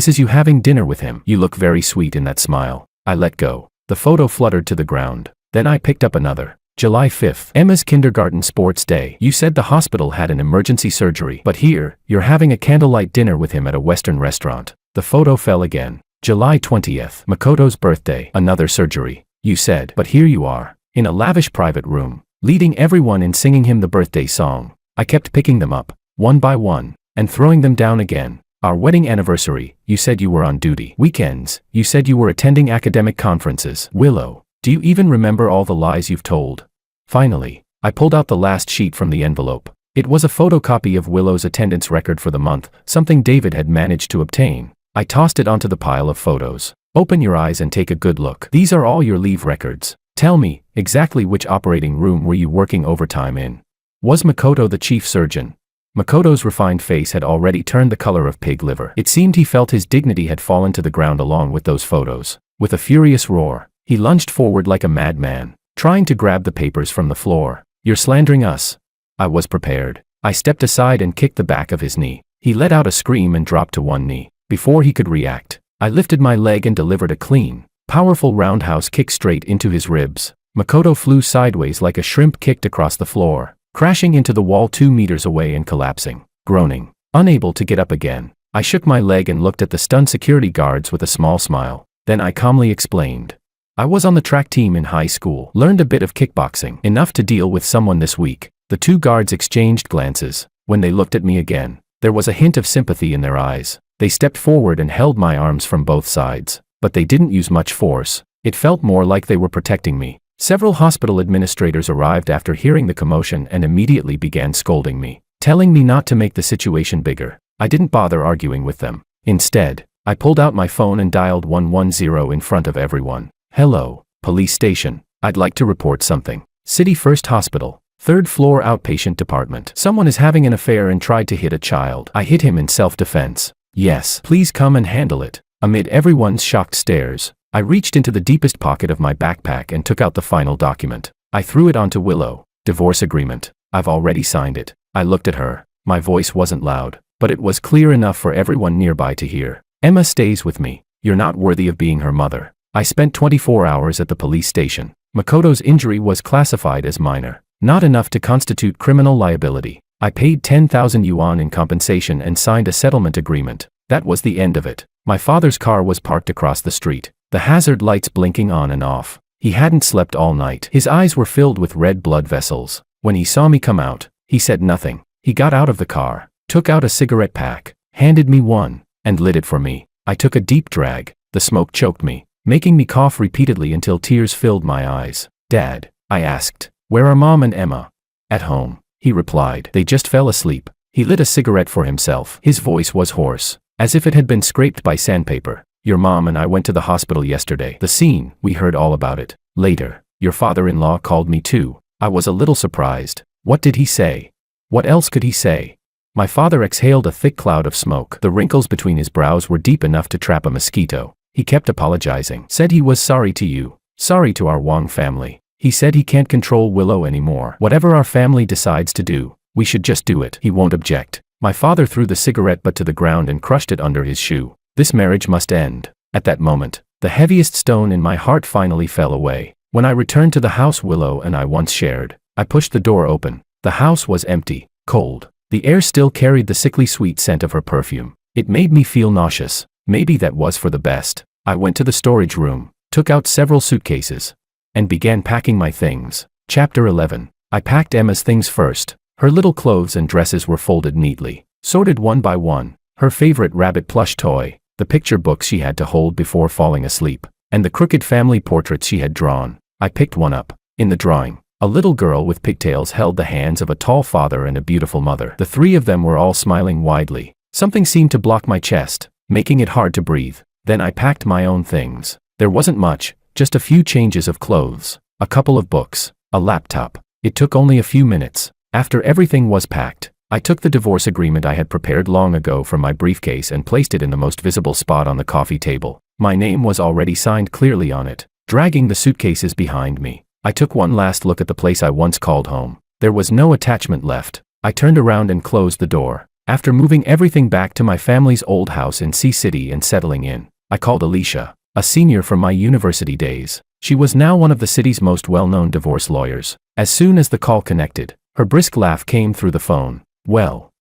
is you having dinner with him. You look very sweet in that smile. I let go. The photo fluttered to the ground. Then I picked up another. July 5th. Emma's kindergarten sports day. You said the hospital had an emergency surgery, but here, you're having a candlelight dinner with him at a Western restaurant. The photo fell again. July 20th. Makoto's birthday. Another surgery. You said, but here you are, in a lavish private room, leading everyone in singing him the birthday song. I kept picking them up, one by one, and throwing them down again. Our wedding anniversary, you said you were on duty. Weekends, you said you were attending academic conferences. Willow, do you even remember all the lies you've told? Finally, I pulled out the last sheet from the envelope. It was a photocopy of Willow's attendance record for the month, something David had managed to obtain. I tossed it onto the pile of photos. Open your eyes and take a good look. These are all your leave records. Tell me, exactly which operating room were you working overtime in? Was Makoto the chief surgeon? Makoto's refined face had already turned the color of pig liver. It seemed he felt his dignity had fallen to the ground along with those photos. With a furious roar, he lunged forward like a madman, trying to grab the papers from the floor. You're slandering us. I was prepared. I stepped aside and kicked the back of his knee. He let out a scream and dropped to one knee. Before he could react, I lifted my leg and delivered a clean, powerful roundhouse kick straight into his ribs. Makoto flew sideways like a shrimp kicked across the floor, crashing into the wall 2 meters away and collapsing, groaning, unable to get up again. I shook my leg and looked at the stunned security guards with a small smile. Then I calmly explained. I was on the track team in high school, learned a bit of kickboxing, enough to deal with someone this week. The 2 guards exchanged glances. When they looked at me again, there was a hint of sympathy in their eyes. They stepped forward and held my arms from both sides, but they didn't use much force. It felt more like they were protecting me. Several hospital administrators arrived after hearing the commotion and immediately began scolding me, telling me not to make the situation bigger. I didn't bother arguing with them. Instead, I pulled out my phone and dialed 110 in front of everyone. Hello, police station. I'd like to report something. City First Hospital, 3rd floor outpatient department. Someone is having an affair and tried to hit a child. I hit him in self-defense. Yes, please come and handle it. Amid everyone's shocked stares, I reached into the deepest pocket of my backpack and took out the final document. I threw it onto Willow. Divorce agreement. I've already signed it. I looked at her. My voice wasn't loud, but it was clear enough for everyone nearby to hear. Emma stays with me. You're not worthy of being her mother. I spent 24 hours at the police station. Makoto's injury was classified as minor, not enough to constitute criminal liability. I paid 10,000 yuan in compensation and signed a settlement agreement. That was the end of it. My father's car was parked across the street, the hazard lights blinking on and off. He hadn't slept all night. His eyes were filled with red blood vessels. When he saw me come out, he said nothing. He got out of the car, took out a cigarette pack, handed me one, and lit it for me. I took a deep drag. The smoke choked me, making me cough repeatedly until tears filled my eyes. Dad, I asked, where are Mom and Emma? At home, he replied. They just fell asleep. He lit a cigarette for himself. His voice was hoarse, as if it had been scraped by sandpaper. Your mom and I went to the hospital yesterday. The scene, we heard all about it. Later, your father-in-law called me too. I was a little surprised. What did he say? What else could he say? My father exhaled a thick cloud of smoke. The wrinkles between his brows were deep enough to trap a mosquito. He kept apologizing. Said he was sorry to you. Sorry to our Wang family. He said he can't control Willow anymore. Whatever our family decides to do, we should just do it. He won't object. My father threw the cigarette butt to the ground and crushed it under his shoe. This marriage must end. At that moment, the heaviest stone in my heart finally fell away. When I returned to the house Willow and I once shared, I pushed the door open. The house was empty, cold. The air still carried the sickly sweet scent of her perfume. It made me feel nauseous. Maybe that was for the best. I went to the storage room, took out several suitcases, and began packing my things. Chapter 11. I packed Emma's things first. Her little clothes and dresses were folded neatly, sorted one by one. Her favorite rabbit plush toy, the picture books she had to hold before falling asleep, and the crooked family portraits she had drawn. I picked one up. In the drawing, a little girl with pigtails held the hands of a tall father and a beautiful mother. The 3 of them were all smiling widely. Something seemed to block my chest, making it hard to breathe. Then I packed my own things. There wasn't much, just a few changes of clothes, a couple of books, a laptop. It took only a few minutes. After everything was packed, I took the divorce agreement I had prepared long ago from my briefcase and placed it in the most visible spot on the coffee table. My name was already signed clearly on it. Dragging the suitcases behind me, I took one last look at the place I once called home. There was no attachment left. I turned around and closed the door. After moving everything back to my family's old house in Sea City and settling in, I called Alicia, a senior from my university days. She was now one of the city's most well-known divorce lawyers. As soon as the call connected, her brisk laugh came through the phone. Well,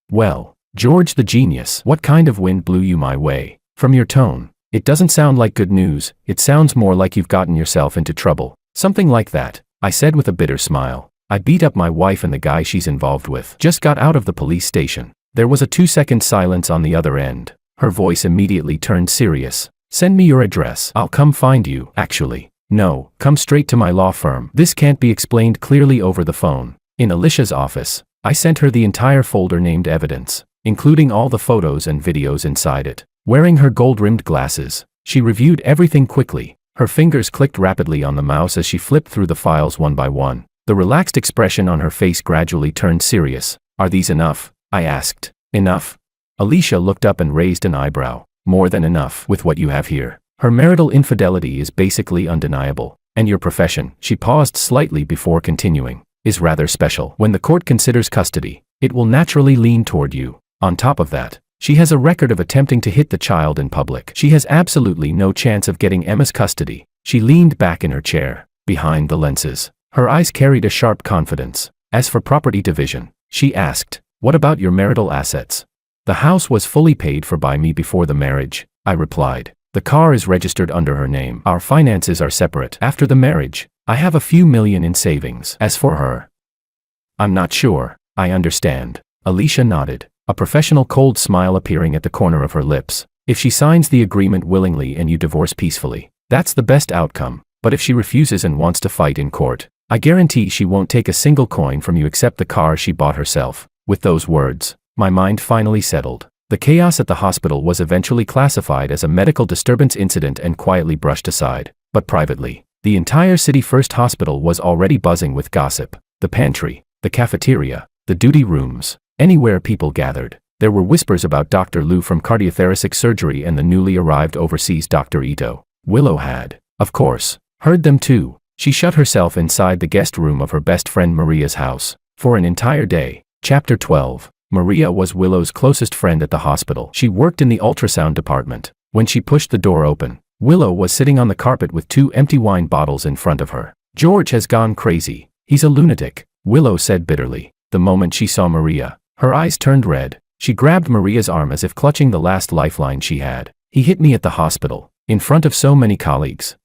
George the genius, what kind of wind blew you my way? From your tone, it doesn't sound like good news, it sounds more like you've gotten yourself into trouble. Something like that, I said with a bitter smile. I beat up my wife and the guy she's involved with just got out of the police station. There was a 2-second silence on the other end. Her voice immediately turned serious. Send me your address. I'll come find you. Actually, no, come straight to my law firm. This can't be explained clearly over the phone. In Alicia's office, I sent her the entire folder named evidence, including all the photos and videos inside it. Wearing her gold-rimmed glasses, she reviewed everything quickly. Her fingers clicked rapidly on the mouse as she flipped through the files one by one. The relaxed expression on her face gradually turned serious. Are these enough? I asked. Enough? Alicia looked up and raised an eyebrow. More than enough with what you have here. Her marital infidelity is basically undeniable. And your profession, she paused slightly before continuing, is rather special. When the court considers custody, it will naturally lean toward you. On top of that, she has a record of attempting to hit the child in public. She has absolutely no chance of getting Emma's custody. She leaned back in her chair, behind the lenses. Her eyes carried a sharp confidence. As for property division, she asked, what about your marital assets? The house was fully paid for by me before the marriage, I replied. The car is registered under her name. Our finances are separate. After the marriage, I have a few million in savings. As for her, I'm not sure. I understand. Alicia nodded, a professional cold smile appearing at the corner of her lips. If she signs the agreement willingly and you divorce peacefully, that's the best outcome. But if she refuses and wants to fight in court, I guarantee she won't take a single coin from you except the car she bought herself. With those words, my mind finally settled. The chaos at the hospital was eventually classified as a medical disturbance incident and quietly brushed aside. But privately, the entire City First Hospital was already buzzing with gossip. The pantry, the cafeteria, the duty rooms, anywhere people gathered. There were whispers about Dr. Lou from cardiothoracic surgery and the newly arrived overseas Dr. Ito. Willow had, of course, heard them too. She shut herself inside the guest room of her best friend Maria's house for an entire day. Chapter 12. Maria was Willow's closest friend at the hospital. She worked in the ultrasound department. When she pushed the door open, Willow was sitting on the carpet with 2 empty wine bottles in front of her. George has gone crazy. He's a lunatic, Willow said bitterly. The moment she saw Maria, her eyes turned red. She grabbed Maria's arm as if clutching the last lifeline she had. He hit me at the hospital, in front of so many colleagues.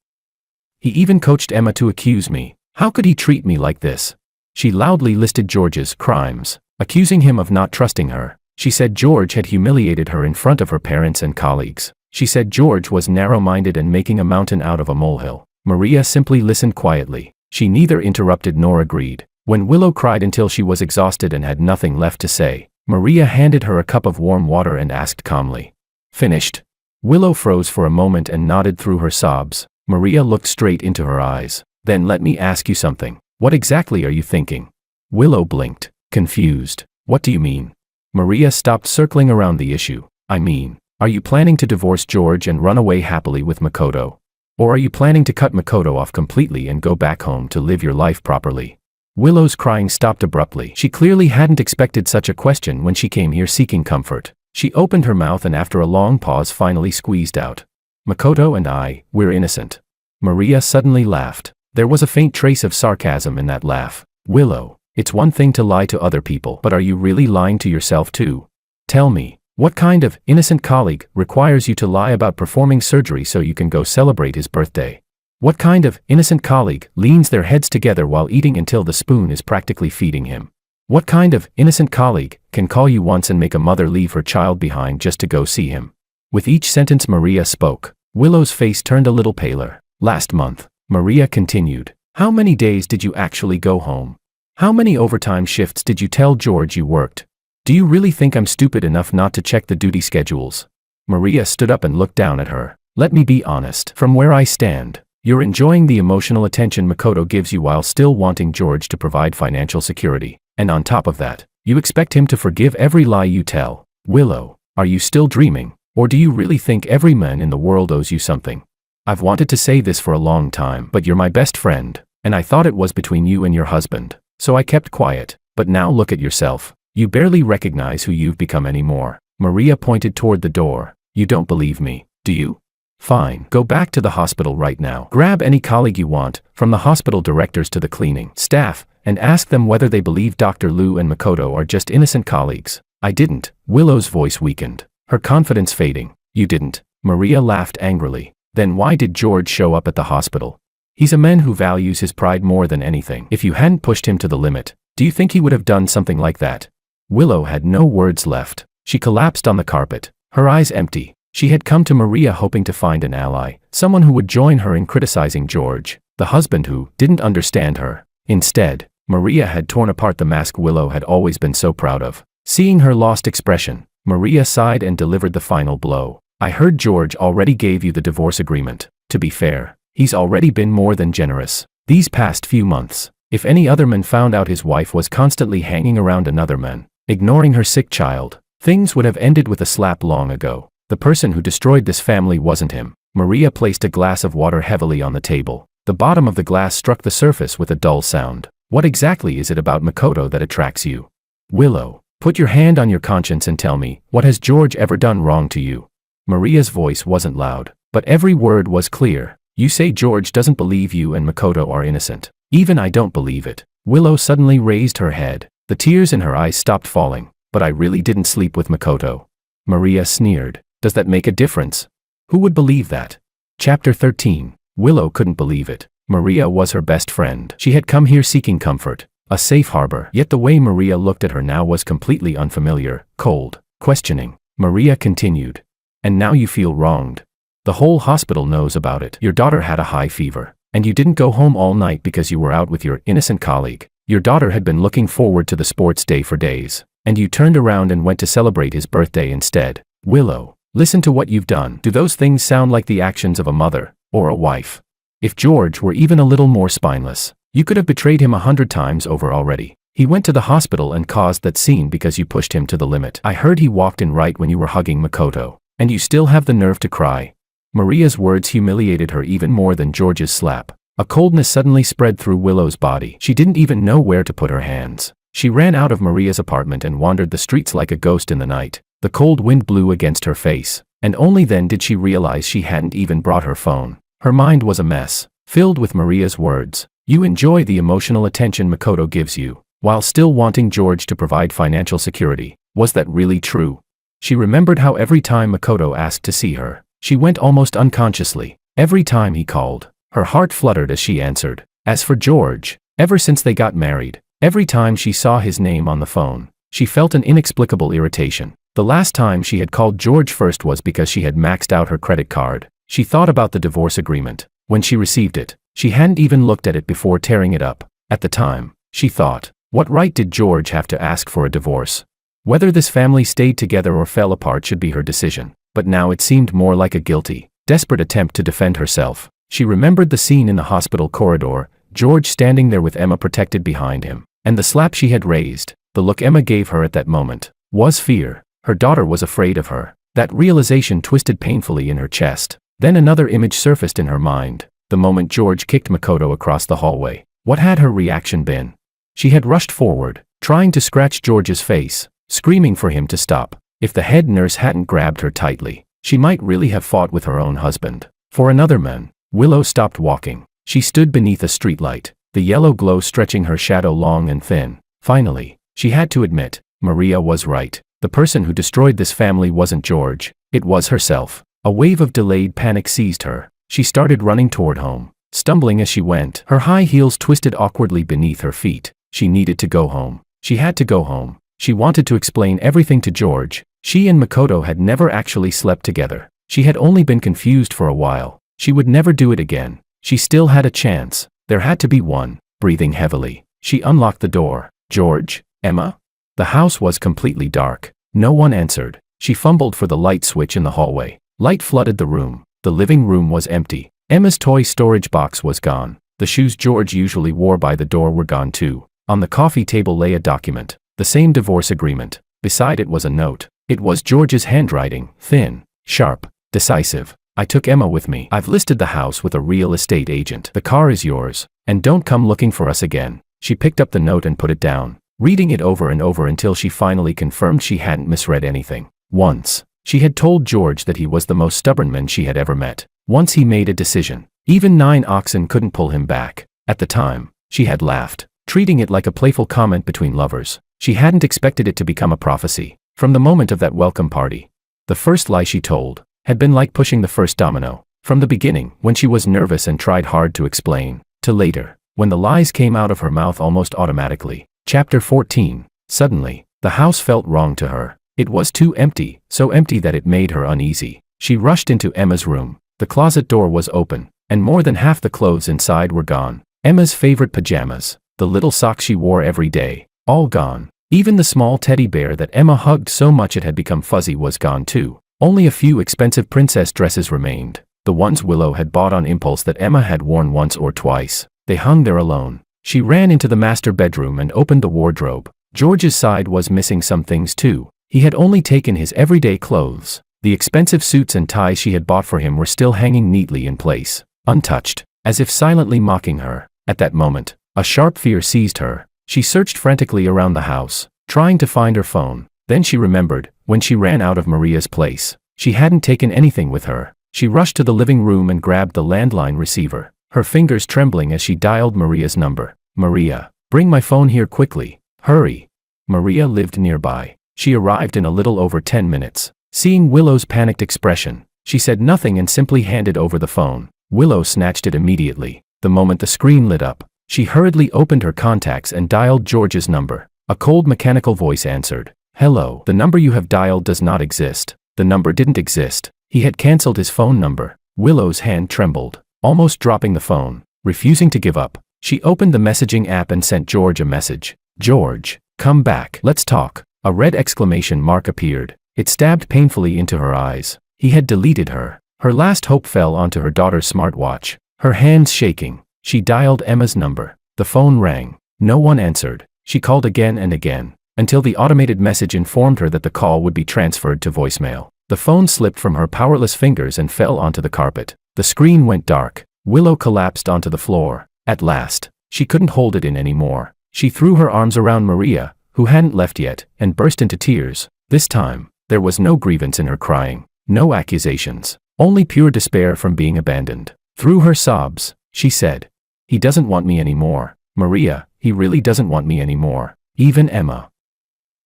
He even coached Emma to accuse me. How could he treat me like this? She loudly listed George's crimes, accusing him of not trusting her. She said George had humiliated her in front of her parents and colleagues. She said George was narrow-minded and making a mountain out of a molehill. Maria simply listened quietly. She neither interrupted nor agreed. When Willow cried until she was exhausted and had nothing left to say, Maria handed her a cup of warm water and asked calmly, "Finished?" Willow froze for a moment and nodded through her sobs. Maria looked straight into her eyes. "Then let me ask you something. What exactly are you thinking?" Willow blinked, confused. "What do you mean?" Maria stopped circling around the issue. "I mean, are you planning to divorce George and run away happily with Makoto? Or are you planning to cut Makoto off completely and go back home to live your life properly?" Willow's crying stopped abruptly. She clearly hadn't expected such a question when she came here seeking comfort. She opened her mouth and after a long pause finally squeezed out, "Makoto and I, we're innocent." Maria suddenly laughed. There was a faint trace of sarcasm in that laugh. "Willow, it's one thing to lie to other people, but are you really lying to yourself too? Tell me, what kind of innocent colleague requires you to lie about performing surgery so you can go celebrate his birthday? What kind of innocent colleague leans their heads together while eating until the spoon is practically feeding him? What kind of innocent colleague can call you once and make a mother leave her child behind just to go see him?" With each sentence Maria spoke, Willow's face turned a little paler. "Last month," Maria continued, "how many days did you actually go home? How many overtime shifts did you tell George you worked? Do you really think I'm stupid enough not to check the duty schedules?" Maria stood up and looked down at her. "Let me be honest. From where I stand, you're enjoying the emotional attention Makoto gives you while still wanting George to provide financial security. And on top of that, you expect him to forgive every lie you tell. Willow, are you still dreaming? Or do you really think every man in the world owes you something? I've wanted to say this for a long time, but you're my best friend. and I thought it was between you and your husband, so I kept quiet. But now look at yourself. You barely recognize who you've become anymore." Maria pointed toward the door. "You don't believe me, do you? Fine, go back to the hospital right now. Grab any colleague you want, from the hospital directors to the cleaning staff, and ask them whether they believe Dr. Liu and Makoto are just innocent colleagues." "I didn't." Willow's voice weakened, her confidence fading. "You didn't?" Maria laughed angrily. "Then why did George show up at the hospital? He's a man who values his pride more than anything. If you hadn't pushed him to the limit, do you think he would have done something like that?" Willow had no words left. She collapsed on the carpet, her eyes empty. She had come to Maria hoping to find an ally, someone who would join her in criticizing George, the husband who didn't understand her. Instead, Maria had torn apart the mask Willow had always been so proud of. Seeing her lost expression, Maria sighed and delivered the final blow. "I heard George already gave you the divorce agreement. To be fair, he's already been more than generous these past few months. If any other man found out his wife was constantly hanging around another man, ignoring her sick child, things would have ended with a slap long ago. The person who destroyed this family wasn't him." Maria placed a glass of water heavily on the table. The bottom of the glass struck the surface with a dull sound. "What exactly is it about Makoto that attracts you? Willow, put your hand on your conscience and tell me, what has George ever done wrong to you?" Maria's voice wasn't loud, but every word was clear. "You say George doesn't believe you and Makoto are innocent. Even I don't believe it." Willow suddenly raised her head. The tears in her eyes stopped falling. "But I really didn't sleep with Makoto." Maria sneered. "Does that make a difference? Who would believe that?" Chapter 13. Willow couldn't believe it. Maria was her best friend. She had come here seeking comfort, a safe harbor. Yet the way Maria looked at her now was completely unfamiliar, cold, questioning. Maria continued. "And now you feel wronged. The whole hospital knows about it. Your daughter had a high fever, and you didn't go home all night because you were out with your innocent colleague. Your daughter had been looking forward to the sports day for days, and you turned around and went to celebrate his birthday instead. Willow, listen to what you've done. Do those things sound like the actions of a mother or a wife? If George were even a little more spineless, you could have betrayed him 100 times over already. He went to the hospital and caused that scene because you pushed him to the limit. I heard he walked in right when you were hugging Makoto, and you still have the nerve to cry." Maria's words humiliated her even more than George's slap. A coldness suddenly spread through Willow's body. She didn't even know where to put her hands. She ran out of Maria's apartment and wandered the streets like a ghost in the night. The cold wind blew against her face, and only then did she realize she hadn't even brought her phone. Her mind was a mess, filled with Maria's words. "You enjoy the emotional attention Makoto gives you, while still wanting George to provide financial security. Was that really true?" She remembered how every time Makoto asked to see her, she went almost unconsciously. Every time he called, her heart fluttered as she answered. As for George, ever since they got married, every time she saw his name on the phone, she felt an inexplicable irritation. The last time she had called George first was because she had maxed out her credit card. She thought about the divorce agreement. When she received it, she hadn't even looked at it before tearing it up. At the time, she thought, what right did George have to ask for a divorce? Whether this family stayed together or fell apart should be her decision. But now it seemed more like a guilty, desperate attempt to defend herself. She remembered the scene in the hospital corridor, George standing there with Emma protected behind him, and the slap she had raised. The look Emma gave her at that moment was fear. Her daughter was afraid of her. That realization twisted painfully in her chest. Then another image surfaced in her mind. The moment George kicked Makoto across the hallway. What had her reaction been? She had rushed forward, trying to scratch George's face, screaming for him to stop. If the head nurse hadn't grabbed her tightly, she might really have fought with her own husband. For another man, Willow stopped walking. She stood beneath a streetlight, the yellow glow stretching her shadow long and thin. Finally, she had to admit, Maria was right. The person who destroyed this family wasn't George, it was herself. A wave of delayed panic seized her. She started running toward home, stumbling as she went. Her high heels twisted awkwardly beneath her feet. She needed to go home. She had to go home. She wanted to explain everything to George. She and Makoto had never actually slept together. She had only been confused for a while. She would never do it again. She still had a chance. There had to be one. Breathing heavily, she unlocked the door. "George? Emma?" The house was completely dark. No one answered. She fumbled for the light switch in the hallway. Light flooded the room. The living room was empty. Emma's toy storage box was gone. The shoes George usually wore by the door were gone too. On the coffee table lay a document. The same divorce agreement. Beside it was a note. It was George's handwriting, thin, sharp, decisive. I took Emma with me. I've listed the house with a real estate agent. The car is yours. And don't come looking for us again. She picked up the note and put it down, reading it over and over until she finally confirmed she hadn't misread anything. Once, she had told George that he was the most stubborn man she had ever met. Once he made a decision, even 9 oxen couldn't pull him back. At the time, she had laughed, treating it like a playful comment between lovers. She hadn't expected it to become a prophecy. From the moment of that welcome party, the first lie she told had been like pushing the first domino. From the beginning, when she was nervous and tried hard to explain, to later, when the lies came out of her mouth almost automatically. Chapter 14. Suddenly, the house felt wrong to her. It was too empty, so empty that it made her uneasy. She rushed into Emma's room. The closet door was open, and more than half the clothes inside were gone. Emma's favorite pajamas, the little socks she wore every day, all gone. Even the small teddy bear that Emma hugged so much it had become fuzzy was gone too. Only a few expensive princess dresses remained, the ones Willow had bought on impulse that Emma had worn once or twice. They hung there alone. She ran into the master bedroom and opened the wardrobe. George's side was missing some things too. He had only taken his everyday clothes. The expensive suits and ties she had bought for him were still hanging neatly in place, untouched, as if silently mocking her. At that moment, a sharp fear seized her. She searched frantically around the house, trying to find her phone. Then she remembered, when she ran out of Maria's place, she hadn't taken anything with her. She rushed to the living room and grabbed the landline receiver, her fingers trembling as she dialed Maria's number. "Maria, bring my phone here quickly. Hurry." Maria lived nearby. She arrived in a little over 10 minutes. Seeing Willow's panicked expression, she said nothing and simply handed over the phone. Willow snatched it immediately. The moment the screen lit up, she hurriedly opened her contacts and dialed George's number. A cold mechanical voice answered. "Hello. The number you have dialed does not exist." The number didn't exist. He had cancelled his phone number. Willow's hand trembled, almost dropping the phone. Refusing to give up, she opened the messaging app and sent George a message. "George, come back. Let's talk." A red exclamation mark appeared. It stabbed painfully into her eyes. He had deleted her. Her last hope fell onto her daughter's smartwatch. Her hands shaking, she dialed Emma's number. The phone rang. No one answered. She called again and again, until the automated message informed her that the call would be transferred to voicemail. The phone slipped from her powerless fingers and fell onto the carpet. The screen went dark. Willow collapsed onto the floor. At last, she couldn't hold it in anymore. She threw her arms around Maria, who hadn't left yet, and burst into tears. This time, there was no grievance in her crying, no accusations, only pure despair from being abandoned. Through her sobs, she said, "He doesn't want me anymore. Maria, he really doesn't want me anymore. Even Emma.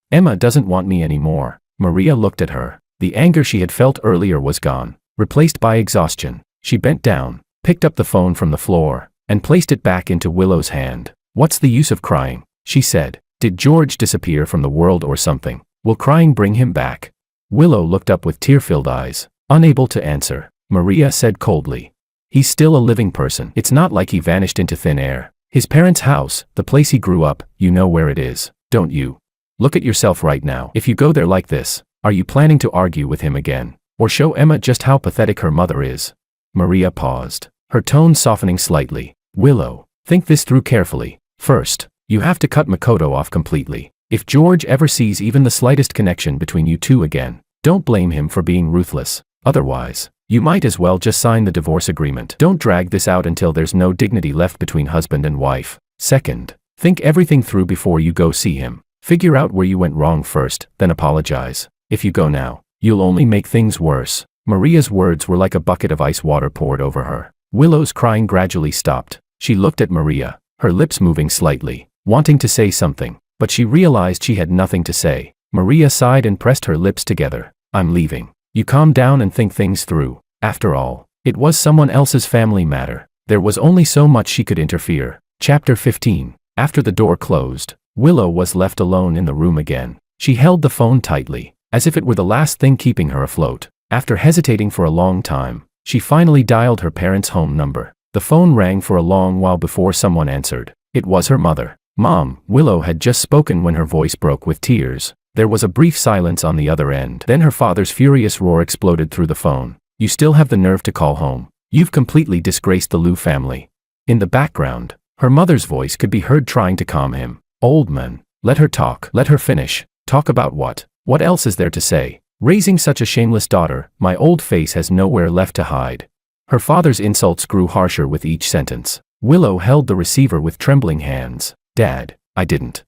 Emma doesn't want me anymore." Maria looked at her. The anger she had felt earlier was gone, replaced by exhaustion. She bent down, picked up the phone from the floor, and placed it back into Willow's hand. "What's the use of crying?" she said. "Did George disappear from the world or something? Will crying bring him back?" Willow looked up with tear-filled eyes, unable to answer. Maria said coldly, "He's still a living person. It's not like he vanished into thin air. His parents' house, the place he grew up, you know where it is, don't you? Look at yourself right now. If you go there like this, are you planning to argue with him again? Or show Emma just how pathetic her mother is?" Maria paused, her tone softening slightly. "Willow, think this through carefully. First, you have to cut Makoto off completely. If George ever sees even the slightest connection between you two again, don't blame him for being ruthless. Otherwise, you might as well just sign the divorce agreement. Don't drag this out until there's no dignity left between husband and wife. Second, think everything through before you go see him. Figure out where you went wrong first, then apologize. If you go now, you'll only make things worse." Maria's words were like a bucket of ice water poured over her. Willow's crying gradually stopped. She looked at Maria, her lips moving slightly, wanting to say something, but she realized she had nothing to say. Maria sighed and pressed her lips together. "I'm leaving. You calm down and think things through. After all, it was someone else's family matter. There was only so much she could interfere." Chapter 15. After the door closed, Willow was left alone in the room again. She held the phone tightly, as if it were the last thing keeping her afloat. After hesitating for a long time, she finally dialed her parents' home number. The phone rang for a long while before someone answered. It was her mother. "Mom," Willow had just spoken when her voice broke with tears. There was a brief silence on the other end. Then her father's furious roar exploded through the phone. "You still have the nerve to call home. You've completely disgraced the Liu family." In the background, her mother's voice could be heard trying to calm him. "Old man, let her talk. Let her finish. Talk about what? What else is there to say?" Raising such a shameless daughter, my old face has nowhere left to hide. Her father's insults grew harsher with each sentence. Willow held the receiver with trembling hands. Dad, I didn't.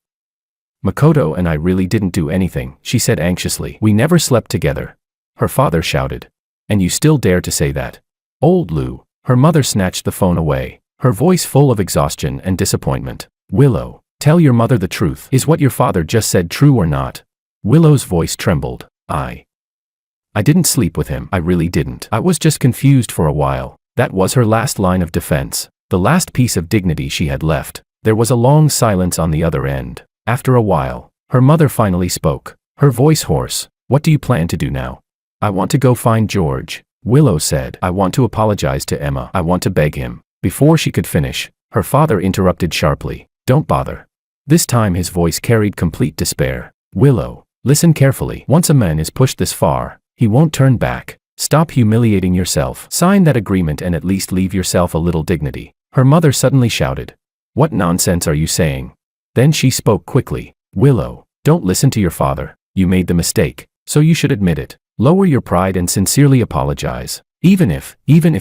Makoto and I really didn't do anything, she said anxiously. We never slept together. Her father shouted. And you still dare to say that? Old Lou. Her mother snatched the phone away, her voice full of exhaustion and disappointment. Willow, tell your mother the truth. Is what your father just said true or not? Willow's voice trembled. I didn't sleep with him. I really didn't. I was just confused for a while. That was her last line of defense, the last piece of dignity she had left. There was a long silence on the other end. After a while, her mother finally spoke, her voice hoarse. What do you plan to do now? I want to go find George, Willow said. I want to apologize to Emma. I want to beg him. Before she could finish, her father interrupted sharply. Don't bother. This time his voice carried complete despair. Willow, listen carefully. Once a man is pushed this far, he won't turn back. Stop humiliating yourself. Sign that agreement and at least leave yourself a little dignity. Her mother suddenly shouted. What nonsense are you saying? Then she spoke quickly. Willow, don't listen to your father. You made the mistake, so you should admit it. Lower your pride and sincerely apologize. Even if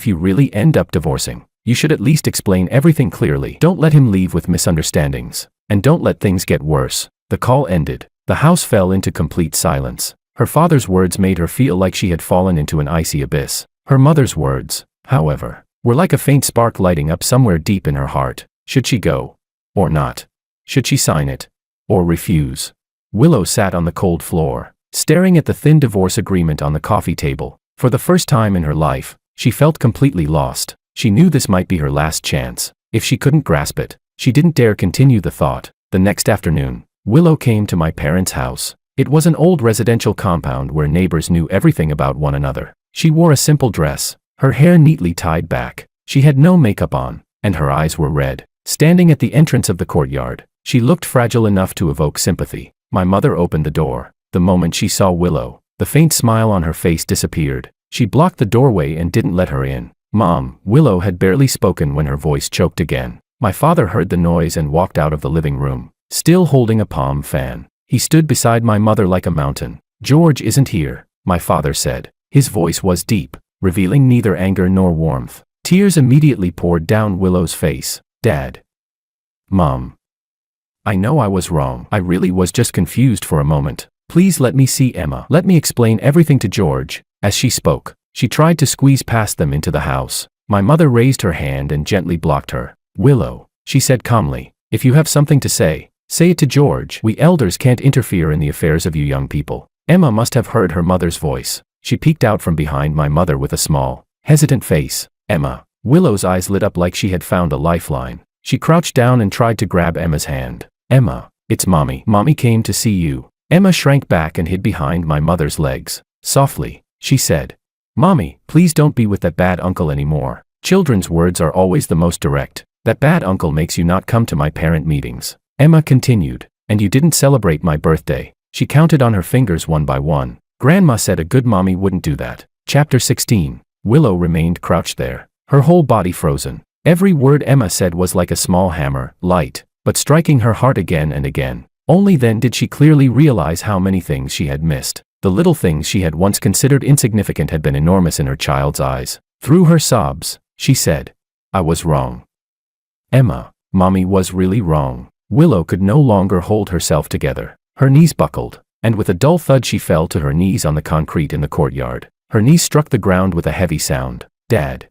you really end up divorcing, you should at least explain everything clearly. Don't let him leave with misunderstandings. And don't let things get worse. The call ended. The house fell into complete silence. Her father's words made her feel like she had fallen into an icy abyss. Her mother's words, however, were like a faint spark lighting up somewhere deep in her heart. Should she go? Or not? Should she sign it? Or refuse? Willow sat on the cold floor, staring at the thin divorce agreement on the coffee table. For the first time in her life, she felt completely lost. She knew this might be her last chance. If she couldn't grasp it, she didn't dare continue the thought. The next afternoon, Willow came to my parents' house. It was an old residential compound where neighbors knew everything about one another. She wore a simple dress, her hair neatly tied back. She had no makeup on, and her eyes were red. Standing at the entrance of the courtyard, she looked fragile enough to evoke sympathy. My mother opened the door. The moment she saw Willow, the faint smile on her face disappeared. She blocked the doorway and didn't let her in. Mom, Willow had barely spoken when her voice choked again. My father heard the noise and walked out of the living room, still holding a palm fan. He stood beside my mother like a mountain. George isn't here, my father said. His voice was deep, revealing neither anger nor warmth. Tears immediately poured down Willow's face. Dad. Mom. I know I was wrong. I really was just confused for a moment. Please let me see Emma. Let me explain everything to George. As she spoke, she tried to squeeze past them into the house. My mother raised her hand and gently blocked her. Willow, she said calmly, if you have something to say, say it to George. We elders can't interfere in the affairs of you young people. Emma must have heard her mother's voice. She peeked out from behind my mother with a small, hesitant face. Emma. Willow's eyes lit up like she had found a lifeline. She crouched down and tried to grab Emma's hand. Emma, it's Mommy. Mommy came to see you. Emma shrank back and hid behind my mother's legs. Softly, she said. Mommy, please don't be with that bad uncle anymore. Children's words are always the most direct. That bad uncle makes you not come to my parent meetings. Emma continued. And you didn't celebrate my birthday. She counted on her fingers one by one. Grandma said a good mommy wouldn't do that. Chapter 16. Willow remained crouched there, her whole body frozen. Every word Emma said was like a small hammer, light, but striking her heart again and again. Only then did she clearly realize how many things she had missed. The little things she had once considered insignificant had been enormous in her child's eyes. Through her sobs, she said, I was wrong. Emma, Mommy was really wrong. Willow could no longer hold herself together. Her knees buckled, and with a dull thud she fell to her knees on the concrete in the courtyard. Her knees struck the ground with a heavy sound. Dad.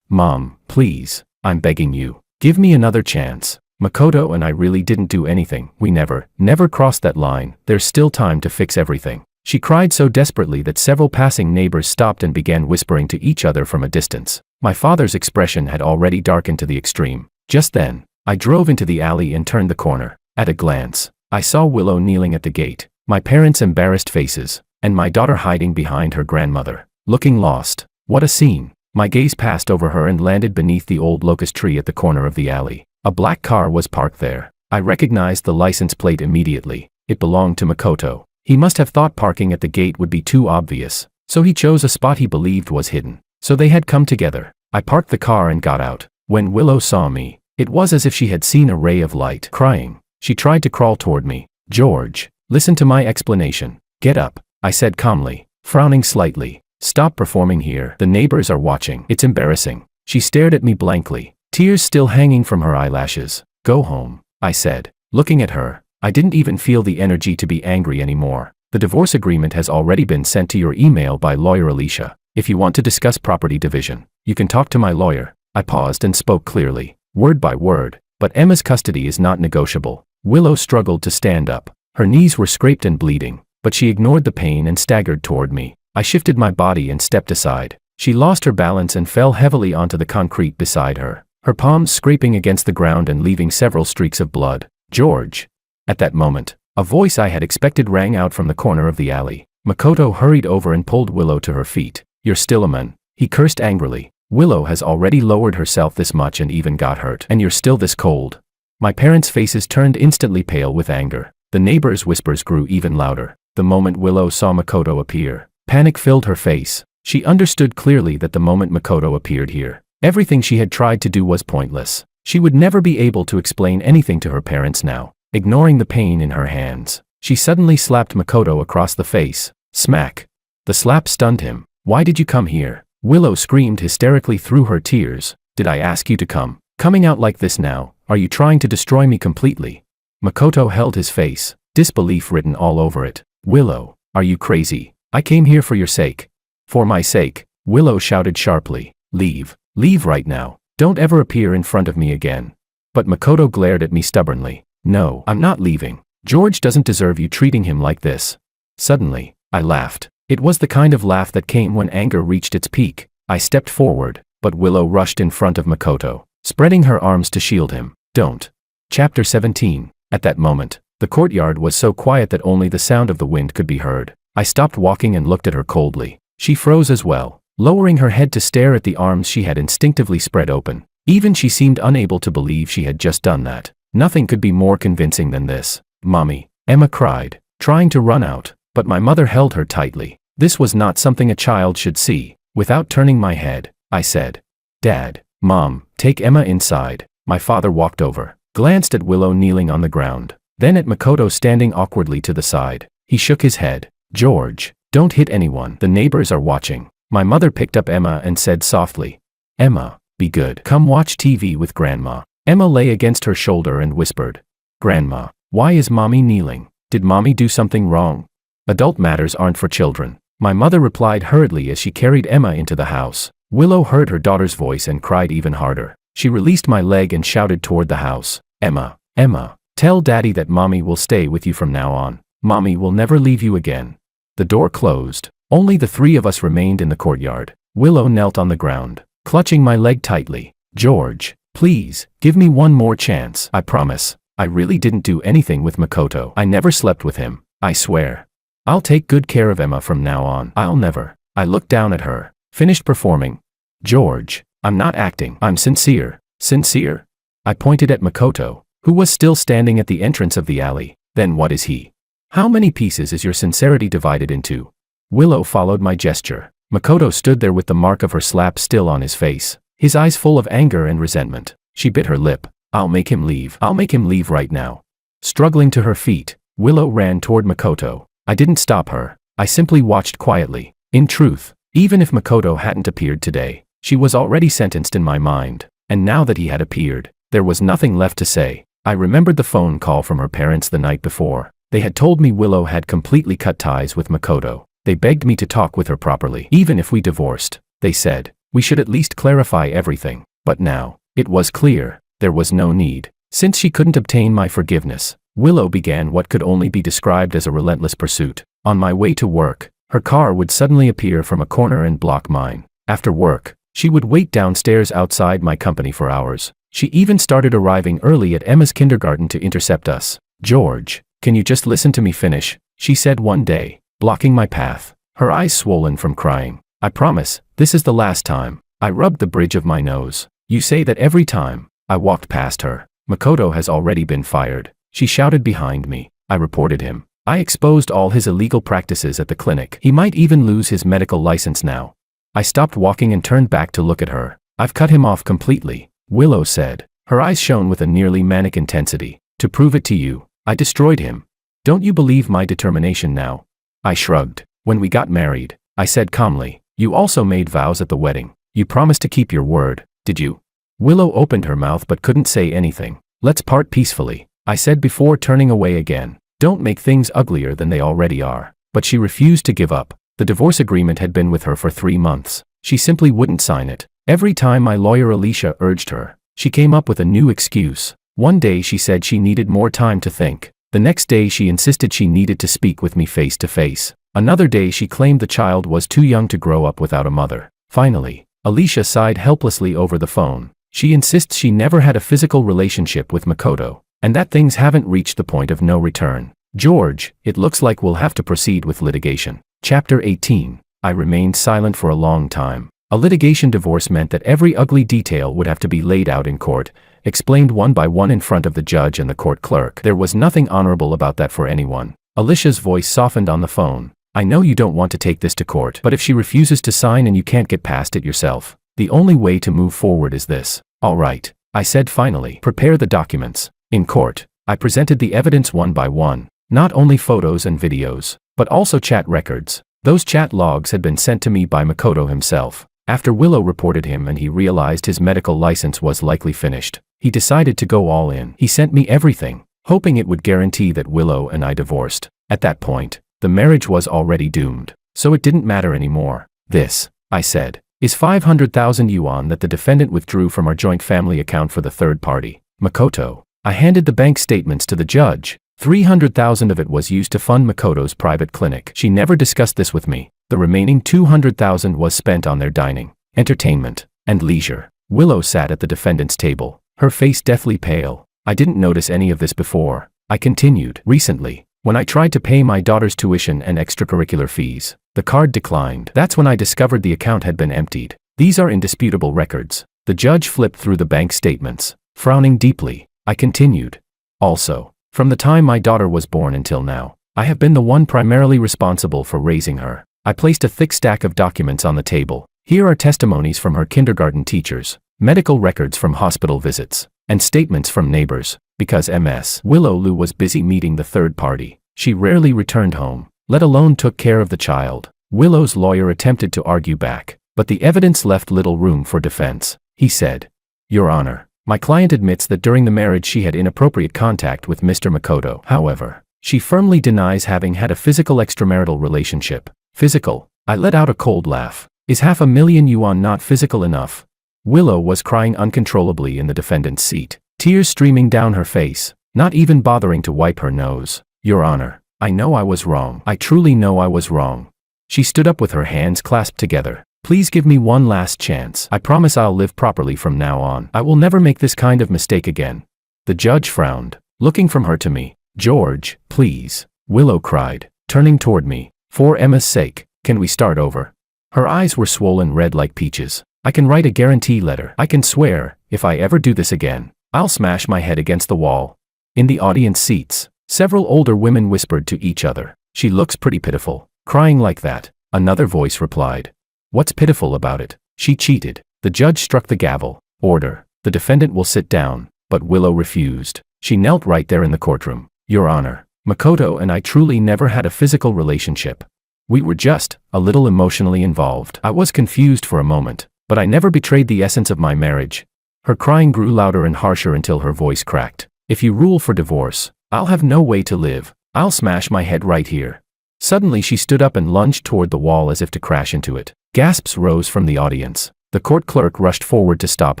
Mom, please, I'm begging you. Give me another chance. Makoto and I really didn't do anything. We never crossed that line. There's still time to fix everything. She cried so desperately that several passing neighbors stopped and began whispering to each other from a distance. My father's expression had already darkened to the extreme. Just then, I drove into the alley and turned the corner. At a glance, I saw Willow kneeling at the gate, my parents' embarrassed faces, and my daughter hiding behind her grandmother, looking lost. What a scene! My gaze passed over her and landed beneath the old locust tree at the corner of the alley. A black car was parked there. I recognized the license plate immediately. It belonged to Makoto. He must have thought parking at the gate would be too obvious, so he chose a spot he believed was hidden. So they had come together. I parked the car and got out. When Willow saw me, it was as if she had seen a ray of light. Crying, she tried to crawl toward me. George, listen to my explanation. Get up. I said calmly, frowning slightly. Stop performing here. The neighbors are watching. It's embarrassing. She stared at me blankly, tears still hanging from her eyelashes. Go home, I said, looking at her. I didn't even feel the energy to be angry anymore. The divorce agreement has already been sent to your email by lawyer Alicia. If you want to discuss property division, you can talk to my lawyer. I paused and spoke clearly, word by word. But Emma's custody is not negotiable. Willow struggled to stand up. Her knees were scraped and bleeding, but she ignored the pain and staggered toward me. I shifted my body and stepped aside. She lost her balance and fell heavily onto the concrete beside her, her palms scraping against the ground and leaving several streaks of blood. George. At that moment, a voice I had expected rang out from the corner of the alley. Makoto hurried over and pulled Willow to her feet. You're still a man, he cursed angrily. Willow has already lowered herself this much and even got hurt. And you're still this cold. My parents' faces turned instantly pale with anger. The neighbors' whispers grew even louder. The moment Willow saw Makoto appear, panic filled her face. She understood clearly that the moment Makoto appeared here, everything she had tried to do was pointless. She would never be able to explain anything to her parents now. Ignoring the pain in her hands, she suddenly slapped Makoto across the face. Smack. The slap stunned him. Why did you come here? Willow screamed hysterically through her tears. Did I ask you to come? Coming out like this now, are you trying to destroy me completely? Makoto held his face, disbelief written all over it. Willow, are you crazy? I came here for your sake. For my sake, Willow shouted sharply. Leave. Leave right now. Don't ever appear in front of me again. But Makoto glared at me stubbornly. No, I'm not leaving. George doesn't deserve you treating him like this. Suddenly, I laughed. It was the kind of laugh that came when anger reached its peak. I stepped forward, but Willow rushed in front of Makoto, spreading her arms to shield him. Don't. Chapter 17. At that moment, the courtyard was so quiet that only the sound of the wind could be heard. I stopped walking and looked at her coldly. She froze as well, lowering her head to stare at the arms she had instinctively spread open. Even she seemed unable to believe she had just done that. Nothing could be more convincing than this. Mommy, Emma cried, trying to run out, but my mother held her tightly. This was not something a child should see. Without turning my head, I said, Dad, Mom, take Emma inside. My father walked over, glanced at Willow kneeling on the ground, then at Makoto standing awkwardly to the side. He shook his head. George, don't hit anyone. The neighbors are watching. My mother picked up Emma and said softly, Emma, be good. Come watch TV with Grandma. Emma lay against her shoulder and whispered, Grandma, why is Mommy kneeling? Did Mommy do something wrong? Adult matters aren't for children. My mother replied hurriedly as she carried Emma into the house. Willow heard her daughter's voice and cried even harder. She released my leg and shouted toward the house. Emma, Emma, tell Daddy that Mommy will stay with you from now on. Mommy will never leave you again. The door closed. Only the three of us remained in the courtyard. Willow knelt on the ground, clutching my leg tightly. George, please, give me one more chance. I promise. I really didn't do anything with Makoto. I never slept with him. I swear. I'll take good care of Emma from now on. I'll never. I looked down at her. Finished performing. George, I'm not acting. I'm sincere. Sincere? I pointed at Makoto, who was still standing at the entrance of the alley. Then what is he? How many pieces is your sincerity divided into? Willow followed my gesture. Makoto stood there with the mark of her slap still on his face, his eyes full of anger and resentment. She bit her lip. I'll make him leave. I'll make him leave right now. Struggling to her feet, Willow ran toward Makoto. I didn't stop her. I simply watched quietly. In truth, even if Makoto hadn't appeared today, she was already sentenced in my mind. And now that he had appeared, there was nothing left to say. I remembered the phone call from her parents the night before. They had told me Willow had completely cut ties with Makoto. They begged me to talk with her properly. Even if we divorced, they said, we should at least clarify everything. But now, it was clear, there was no need. Since she couldn't obtain my forgiveness, Willow began what could only be described as a relentless pursuit. On my way to work, her car would suddenly appear from a corner and block mine. After work, she would wait downstairs outside my company for hours. She even started arriving early at Emma's kindergarten to intercept us. George, can you just listen to me finish? She said one day, blocking my path, her eyes swollen from crying. I promise, this is the last time. I rubbed the bridge of my nose. You say that every time. I walked past her. Makoto has already been fired. She shouted behind me. I reported him. I exposed all his illegal practices at the clinic. He might even lose his medical license now. I stopped walking and turned back to look at her. I've cut him off completely, Willow said. Her eyes shone with a nearly manic intensity. To prove it to you, I destroyed him. Don't you believe my determination now? I shrugged. When we got married, I said calmly, you also made vows at the wedding. You promised to keep your word, did you? Willow opened her mouth but couldn't say anything. Let's part peacefully, I said before turning away again. Don't make things uglier than they already are. But she refused to give up. The divorce agreement had been with her for 3 months. She simply wouldn't sign it. Every time my lawyer Alicia urged her, she came up with a new excuse. One day she said she needed more time to think. The next day she insisted she needed to speak with me face to face. Another day she claimed the child was too young to grow up without a mother. Finally, Alicia sighed helplessly over the phone. She insists she never had a physical relationship with Makoto, and that things haven't reached the point of no return. George, it looks like we'll have to proceed with litigation. Chapter 18. I remained silent for a long time. A litigation divorce meant that every ugly detail would have to be laid out in court, explained one by one in front of the judge and the court clerk. There was nothing honorable about that for anyone. Alicia's voice softened on the phone. I know you don't want to take this to court, but if she refuses to sign and you can't get past it yourself, the only way to move forward is this. All right, I said finally. Prepare the documents. In court, I presented the evidence one by one, not only photos and videos, but also chat records. Those chat logs had been sent to me by Makoto himself. After Willow reported him and he realized his medical license was likely finished, he decided to go all in. He sent me everything, hoping it would guarantee that Willow and I divorced. At that point, the marriage was already doomed, so it didn't matter anymore. This, I said, is 500,000 yuan that the defendant withdrew from our joint family account for the third party, Makoto. I handed the bank statements to the judge. 300,000 of it was used to fund Makoto's private clinic. She never discussed this with me. The remaining 200,000 was spent on their dining, entertainment, and leisure. Willow sat at the defendant's table, her face deathly pale. I didn't notice any of this before. I continued. Recently, when I tried to pay my daughter's tuition and extracurricular fees, the card declined. That's when I discovered the account had been emptied. These are indisputable records. The judge flipped through the bank statements, frowning deeply. I continued. Also, from the time my daughter was born until now, I have been the one primarily responsible for raising her. I placed a thick stack of documents on the table. Here are testimonies from her kindergarten teachers, medical records from hospital visits, and statements from neighbors. Because Ms. Willow Lu was busy meeting the third party, she rarely returned home, let alone took care of the child. Willow's lawyer attempted to argue back, but the evidence left little room for defense. He said, Your Honor, my client admits that during the marriage she had inappropriate contact with Mr. Makoto. However, she firmly denies having had a physical extramarital relationship. Physical? I let out a cold laugh. Is 500,000 yuan not physical enough? Willow was crying uncontrollably in the defendant's seat, tears streaming down her face, not even bothering to wipe her nose. Your Honor, I know I was wrong. I truly know I was wrong. She stood up with her hands clasped together. Please give me one last chance. I promise I'll live properly from now on. I will never make this kind of mistake again. The judge frowned, looking from her to me. George, please, Willow cried, turning toward me. For Emma's sake, can we start over? Her eyes were swollen red like peaches. I can write a guarantee letter. I can swear, if I ever do this again, I'll smash my head against the wall. In the audience seats, several older women whispered to each other. She looks pretty pitiful, crying like that. Another voice replied. What's pitiful about it? She cheated. The judge struck the gavel. Order. The defendant will sit down. But Willow refused. She knelt right there in the courtroom. Your Honor, Makoto and I truly never had a physical relationship. We were just a little emotionally involved. I was confused for a moment, but I never betrayed the essence of my marriage. Her crying grew louder and harsher until her voice cracked. If you rule for divorce, I'll have no way to live. I'll smash my head right here. Suddenly she stood up and lunged toward the wall as if to crash into it. Gasps rose from the audience. The court clerk rushed forward to stop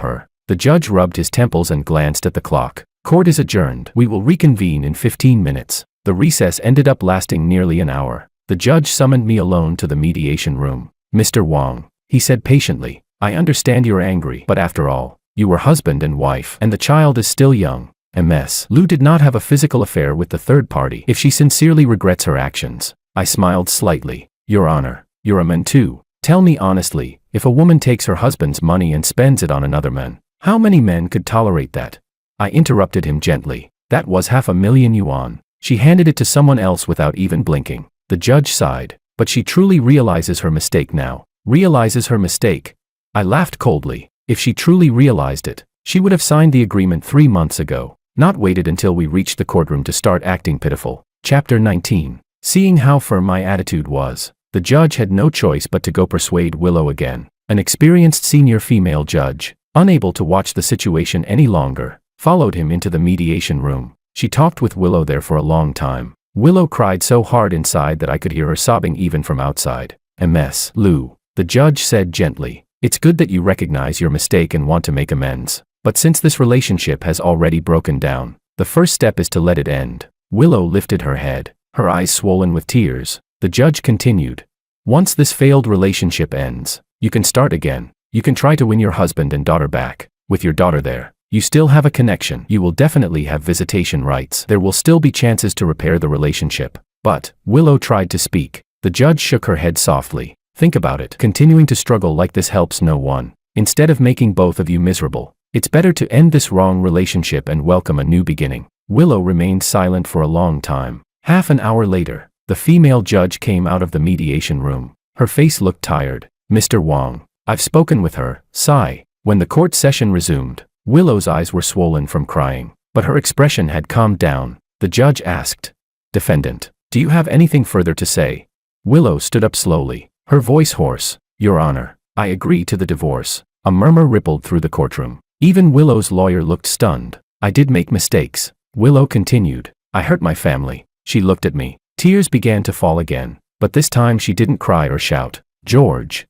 her. The judge rubbed his temples and glanced at the clock. Court is adjourned. We will reconvene in 15 minutes. The recess ended up lasting nearly an hour. The judge summoned me alone to the mediation room. Mr. Wang, he said patiently, I understand you're angry, but after all, you were husband and wife, and the child is still young. Ms. Lu did not have a physical affair with the third party. If she sincerely regrets her actions, I smiled slightly. Your Honor, you're a man too. Tell me honestly, if a woman takes her husband's money and spends it on another man, how many men could tolerate that? I interrupted him gently. That was 500,000 yuan. She handed it to someone else without even blinking. The judge sighed. But she truly realizes her mistake now. Realizes her mistake. I laughed coldly. If she truly realized it, she would have signed the agreement 3 months ago, not waited until we reached the courtroom to start acting pitiful. Chapter 19. Seeing how firm my attitude was, The judge had no choice but to go persuade Willow again. An experienced senior female judge, unable to watch the situation any longer, followed him into the mediation room. She talked with Willow there for a long time. Willow cried so hard inside that I could hear her sobbing even from outside. "Ms. Liu," the judge said gently, "it's good that you recognize your mistake and want to make amends. But since this relationship has already broken down, the first step is to let it end." Willow lifted her head, her eyes swollen with tears. The judge continued, "Once this failed relationship ends, you can start again. You can try to win your husband and daughter back. With your daughter there, you still have a connection. You will definitely have visitation rights. There will still be chances to repair the relationship." But Willow tried to speak. The judge shook her head softly. "Think about it. Continuing to struggle like this helps no one. Instead of making both of you miserable, it's better to end this wrong relationship and welcome a new beginning." Willow remained silent for a long time. Half an hour later, the female judge came out of the mediation room. Her face looked tired. "Mr. Wang, I've spoken with her." Sigh. When the court session resumed, Willow's eyes were swollen from crying, but her expression had calmed down. The judge asked, "Defendant, do you have anything further to say?" Willow stood up slowly, her voice hoarse. "Your Honor, I agree to the divorce." A murmur rippled through the courtroom. Even Willow's lawyer looked stunned. "I did make mistakes," Willow continued. "I hurt my family." She looked at me. Tears began to fall again, but this time she didn't cry or shout. "George,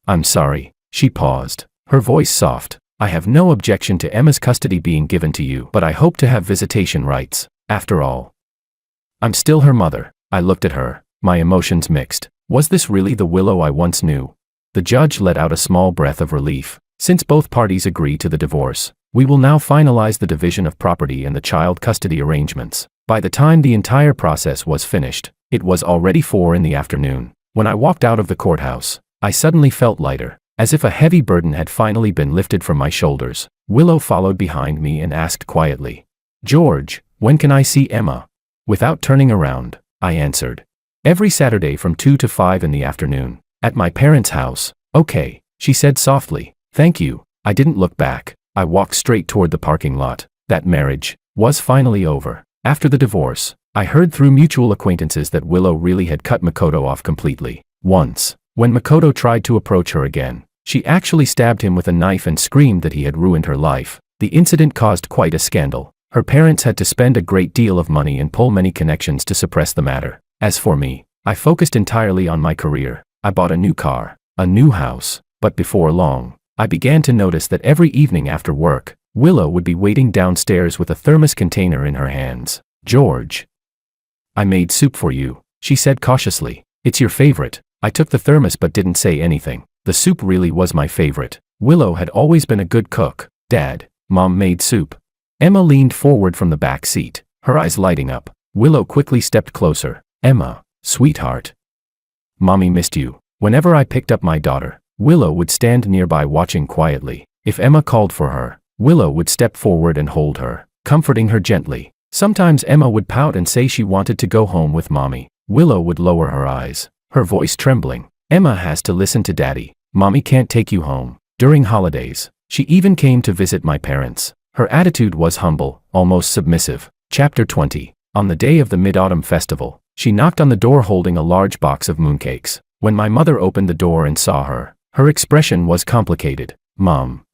I'm sorry." She paused, her voice soft. "I have no objection to Emma's custody being given to you, but I hope to have visitation rights. After all, I'm still her mother." I looked at her, my emotions mixed. Was this really the Willow I once knew? The judge let out a small breath of relief. "Since both parties agree to the divorce, we will now finalize the division of property and the child custody arrangements." By the time the entire process was finished, it was already 4 in the afternoon. When I walked out of the courthouse, I suddenly felt lighter, as if a heavy burden had finally been lifted from my shoulders. Willow followed behind me and asked quietly, "George, when can I see Emma?" Without turning around, I answered, "Every Saturday from 2 to 5 in the afternoon, at my parents' house." "Okay," she said softly. "Thank you." I didn't look back. I walked straight toward the parking lot. That marriage was finally over. After the divorce, I heard through mutual acquaintances that Willow really had cut Makoto off completely. Once, when Makoto tried to approach her again, she actually stabbed him with a knife and screamed that he had ruined her life. The incident caused quite a scandal. Her parents had to spend a great deal of money and pull many connections to suppress the matter. As for me, I focused entirely on my career. I bought a new car, a new house, but before long, I began to notice that every evening after work, Willow would be waiting downstairs with a thermos container in her hands. "George, I made soup for you," she said cautiously. "It's your favorite." I took the thermos but didn't say anything. The soup really was my favorite. Willow had always been a good cook. "Dad, Mom made soup." Emma leaned forward from the back seat, her eyes lighting up. Willow quickly stepped closer. "Emma, sweetheart. Mommy missed you." Whenever I picked up my daughter, Willow would stand nearby watching quietly. If Emma called for her, Willow would step forward and hold her, comforting her gently. Sometimes Emma would pout and say she wanted to go home with Mommy. Willow would lower her eyes, her voice trembling. "Emma has to listen to Daddy. Mommy can't take you home." During holidays, she even came to visit my parents. Her attitude was humble, almost submissive. Chapter 20. On the day of the Mid-Autumn Festival, she knocked on the door holding a large box of mooncakes. When my mother opened the door and saw her, her expression was complicated. "Mom,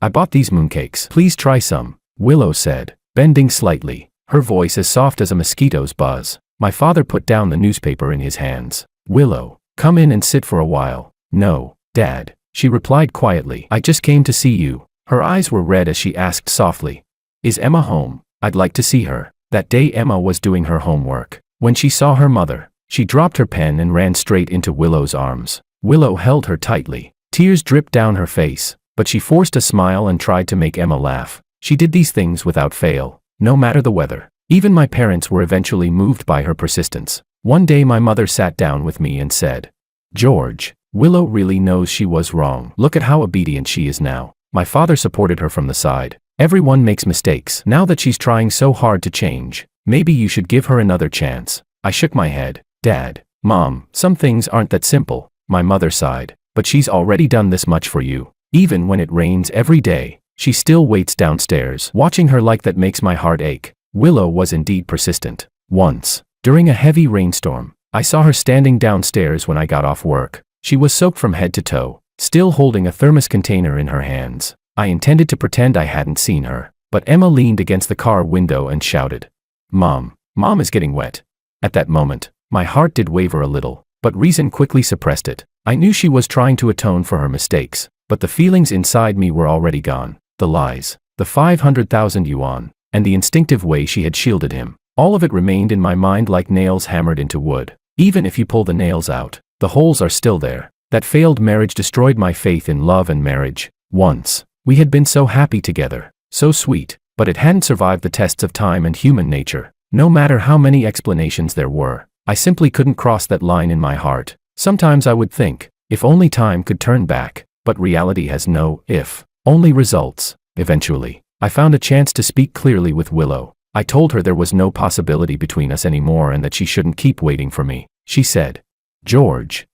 I bought these mooncakes. Please try some," Willow said, bending slightly, her voice as soft as a mosquito's buzz. My father put down the newspaper in his hands. "Willow, come in and sit for a while." "No, Dad," she replied quietly. "I just came to see you." Her eyes were red as she asked softly, "Is Emma home? I'd like to see her." That day Emma was doing her homework. When she saw her mother, she dropped her pen and ran straight into Willow's arms. Willow held her tightly. Tears dripped down her face, but she forced a smile and tried to make Emma laugh. She did these things without fail, no matter the weather. Even my parents were eventually moved by her persistence. One day my mother sat down with me and said, "George, Willow really knows she was wrong. Look at how obedient she is now." My father supported her from the side. "Everyone makes mistakes. Now that she's trying so hard to change, maybe you should give her another chance." I shook my head. "Dad, Mom, some things aren't that simple." My mother sighed. "But she's already done this much for you. Even when it rains every day, she still waits downstairs. Watching her like that makes my heart ache." Willow was indeed persistent. Once, during a heavy rainstorm, I saw her standing downstairs when I got off work. She was soaked from head to toe, still holding a thermos container in her hands. I intended to pretend I hadn't seen her, but Emma leaned against the car window and shouted, "Mom, Mom is getting wet." At that moment, my heart did waver a little, but reason quickly suppressed it. I knew she was trying to atone for her mistakes, but the feelings inside me were already gone. The lies, the 500,000 yuan, and the instinctive way she had shielded him. All of it remained in my mind like nails hammered into wood. Even if you pull the nails out, the holes are still there. That failed marriage destroyed my faith in love and marriage. Once, we had been so happy together, so sweet, but it hadn't survived the tests of time and human nature. No matter how many explanations there were, I simply couldn't cross that line in my heart. Sometimes I would think, if only time could turn back, but reality has no if, only results. Eventually, I found a chance to speak clearly with Willow. I told her there was no possibility between us anymore and that she shouldn't keep waiting for me. She said, "George,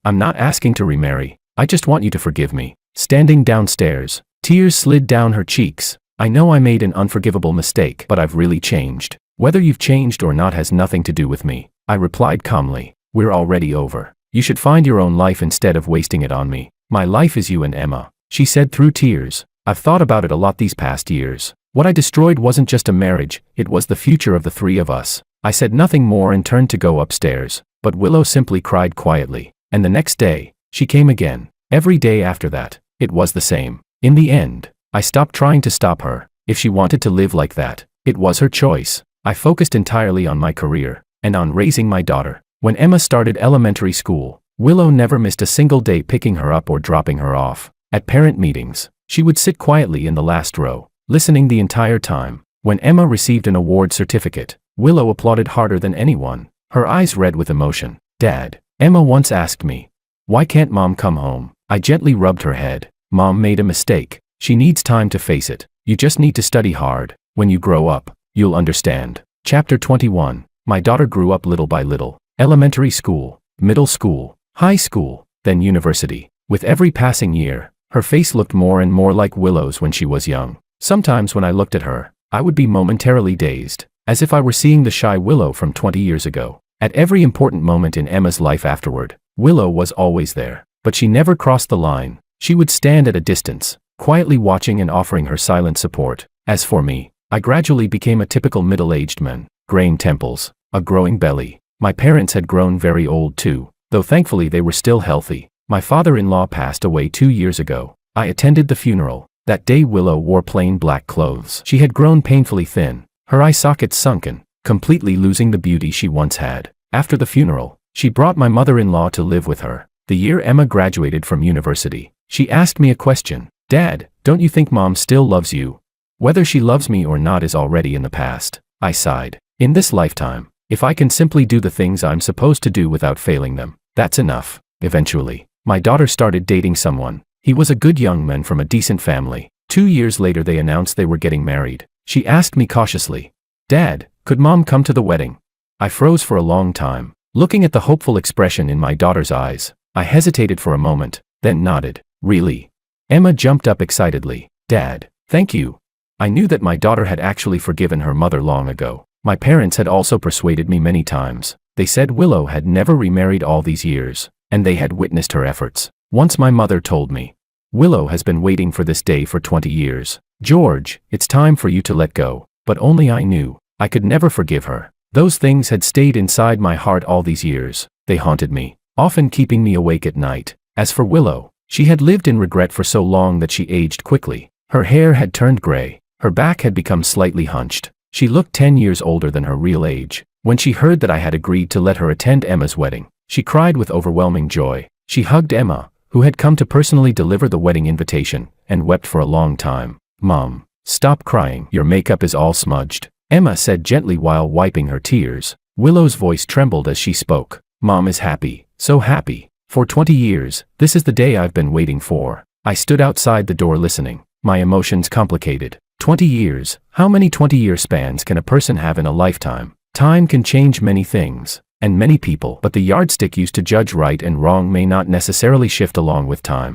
I'm not asking to remarry, I just want you to forgive me." Standing downstairs, tears slid down her cheeks. "I know I made an unforgivable mistake, but I've really changed. Whether you've changed or not has nothing to do with me," I replied calmly. "We're already over. You should find your own life instead of wasting it on me. My life is you and Emma," she said through tears. "I've thought about it a lot these past years. What I destroyed wasn't just a marriage, it was the future of the three of us." I said nothing more and turned to go upstairs, but Willow simply cried quietly. And the next day, she came again. Every day after that, it was the same. In the end, I stopped trying to stop her. If she wanted to live like that, it was her choice. I focused entirely on my career, and on raising my daughter. When Emma started elementary school, Willow never missed a single day picking her up or dropping her off. At parent meetings, she would sit quietly in the last row, listening the entire time. When Emma received an award certificate, Willow applauded harder than anyone, her eyes red with emotion. "Dad," Emma once asked me, "why can't Mom come home?" I gently rubbed her head. "Mom made a mistake. She needs time to face it. You just need to study hard. When you grow up, you'll understand." Chapter 21. My daughter grew up little by little. Elementary school, middle school, high school, then university. With every passing year, her face looked more and more like Willow's when she was young. Sometimes when I looked at her, I would be momentarily dazed, as if I were seeing the shy Willow from 20 years ago. At every important moment in Emma's life afterward, Willow was always there, but she never crossed the line. She would stand at a distance, quietly watching and offering her silent support. As for me, I gradually became a typical middle-aged man. Graying temples, a growing belly. My parents had grown very old too, though thankfully they were still healthy. My father-in-law passed away 2 years ago. I attended the funeral. That day Willow wore plain black clothes. She had grown painfully thin, her eye sockets sunken, completely losing the beauty she once had. After the funeral, she brought my mother-in-law to live with her. The year Emma graduated from university, she asked me a question. "Dad, don't you think Mom still loves you?" "Whether she loves me or not is already in the past," I sighed. "In this lifetime, if I can simply do the things I'm supposed to do without failing them, that's enough." Eventually, my daughter started dating someone. He was a good young man from a decent family. 2 years later they announced they were getting married. She asked me cautiously, "Dad, could Mom come to the wedding?" I froze for a long time, looking at the hopeful expression in my daughter's eyes. I hesitated for a moment, then nodded. "Really?" Emma jumped up excitedly. "Dad, thank you." I knew that my daughter had actually forgiven her mother long ago. My parents had also persuaded me many times. They said Willow had never remarried all these years, and they had witnessed her efforts. Once my mother told me, "Willow has been waiting for this day for 20 years. George, it's time for you to let go." But only I knew, I could never forgive her. Those things had stayed inside my heart all these years. They haunted me, often keeping me awake at night. As for Willow, she had lived in regret for so long that she aged quickly. Her hair had turned gray, her back had become slightly hunched. She looked 10 years older than her real age. When she heard that I had agreed to let her attend Emma's wedding, she cried with overwhelming joy. She hugged Emma, who had come to personally deliver the wedding invitation, and wept for a long time. "Mom, stop crying. Your makeup is all smudged," Emma said gently while wiping her tears. Willow's voice trembled as she spoke. "Mom is happy, so happy. For 20 years, this is the day I've been waiting for." I stood outside the door listening, my emotions complicated. 20 years, how many 20-year spans can a person have in a lifetime? Time can change many things, and many people, but the yardstick used to judge right and wrong may not necessarily shift along with time.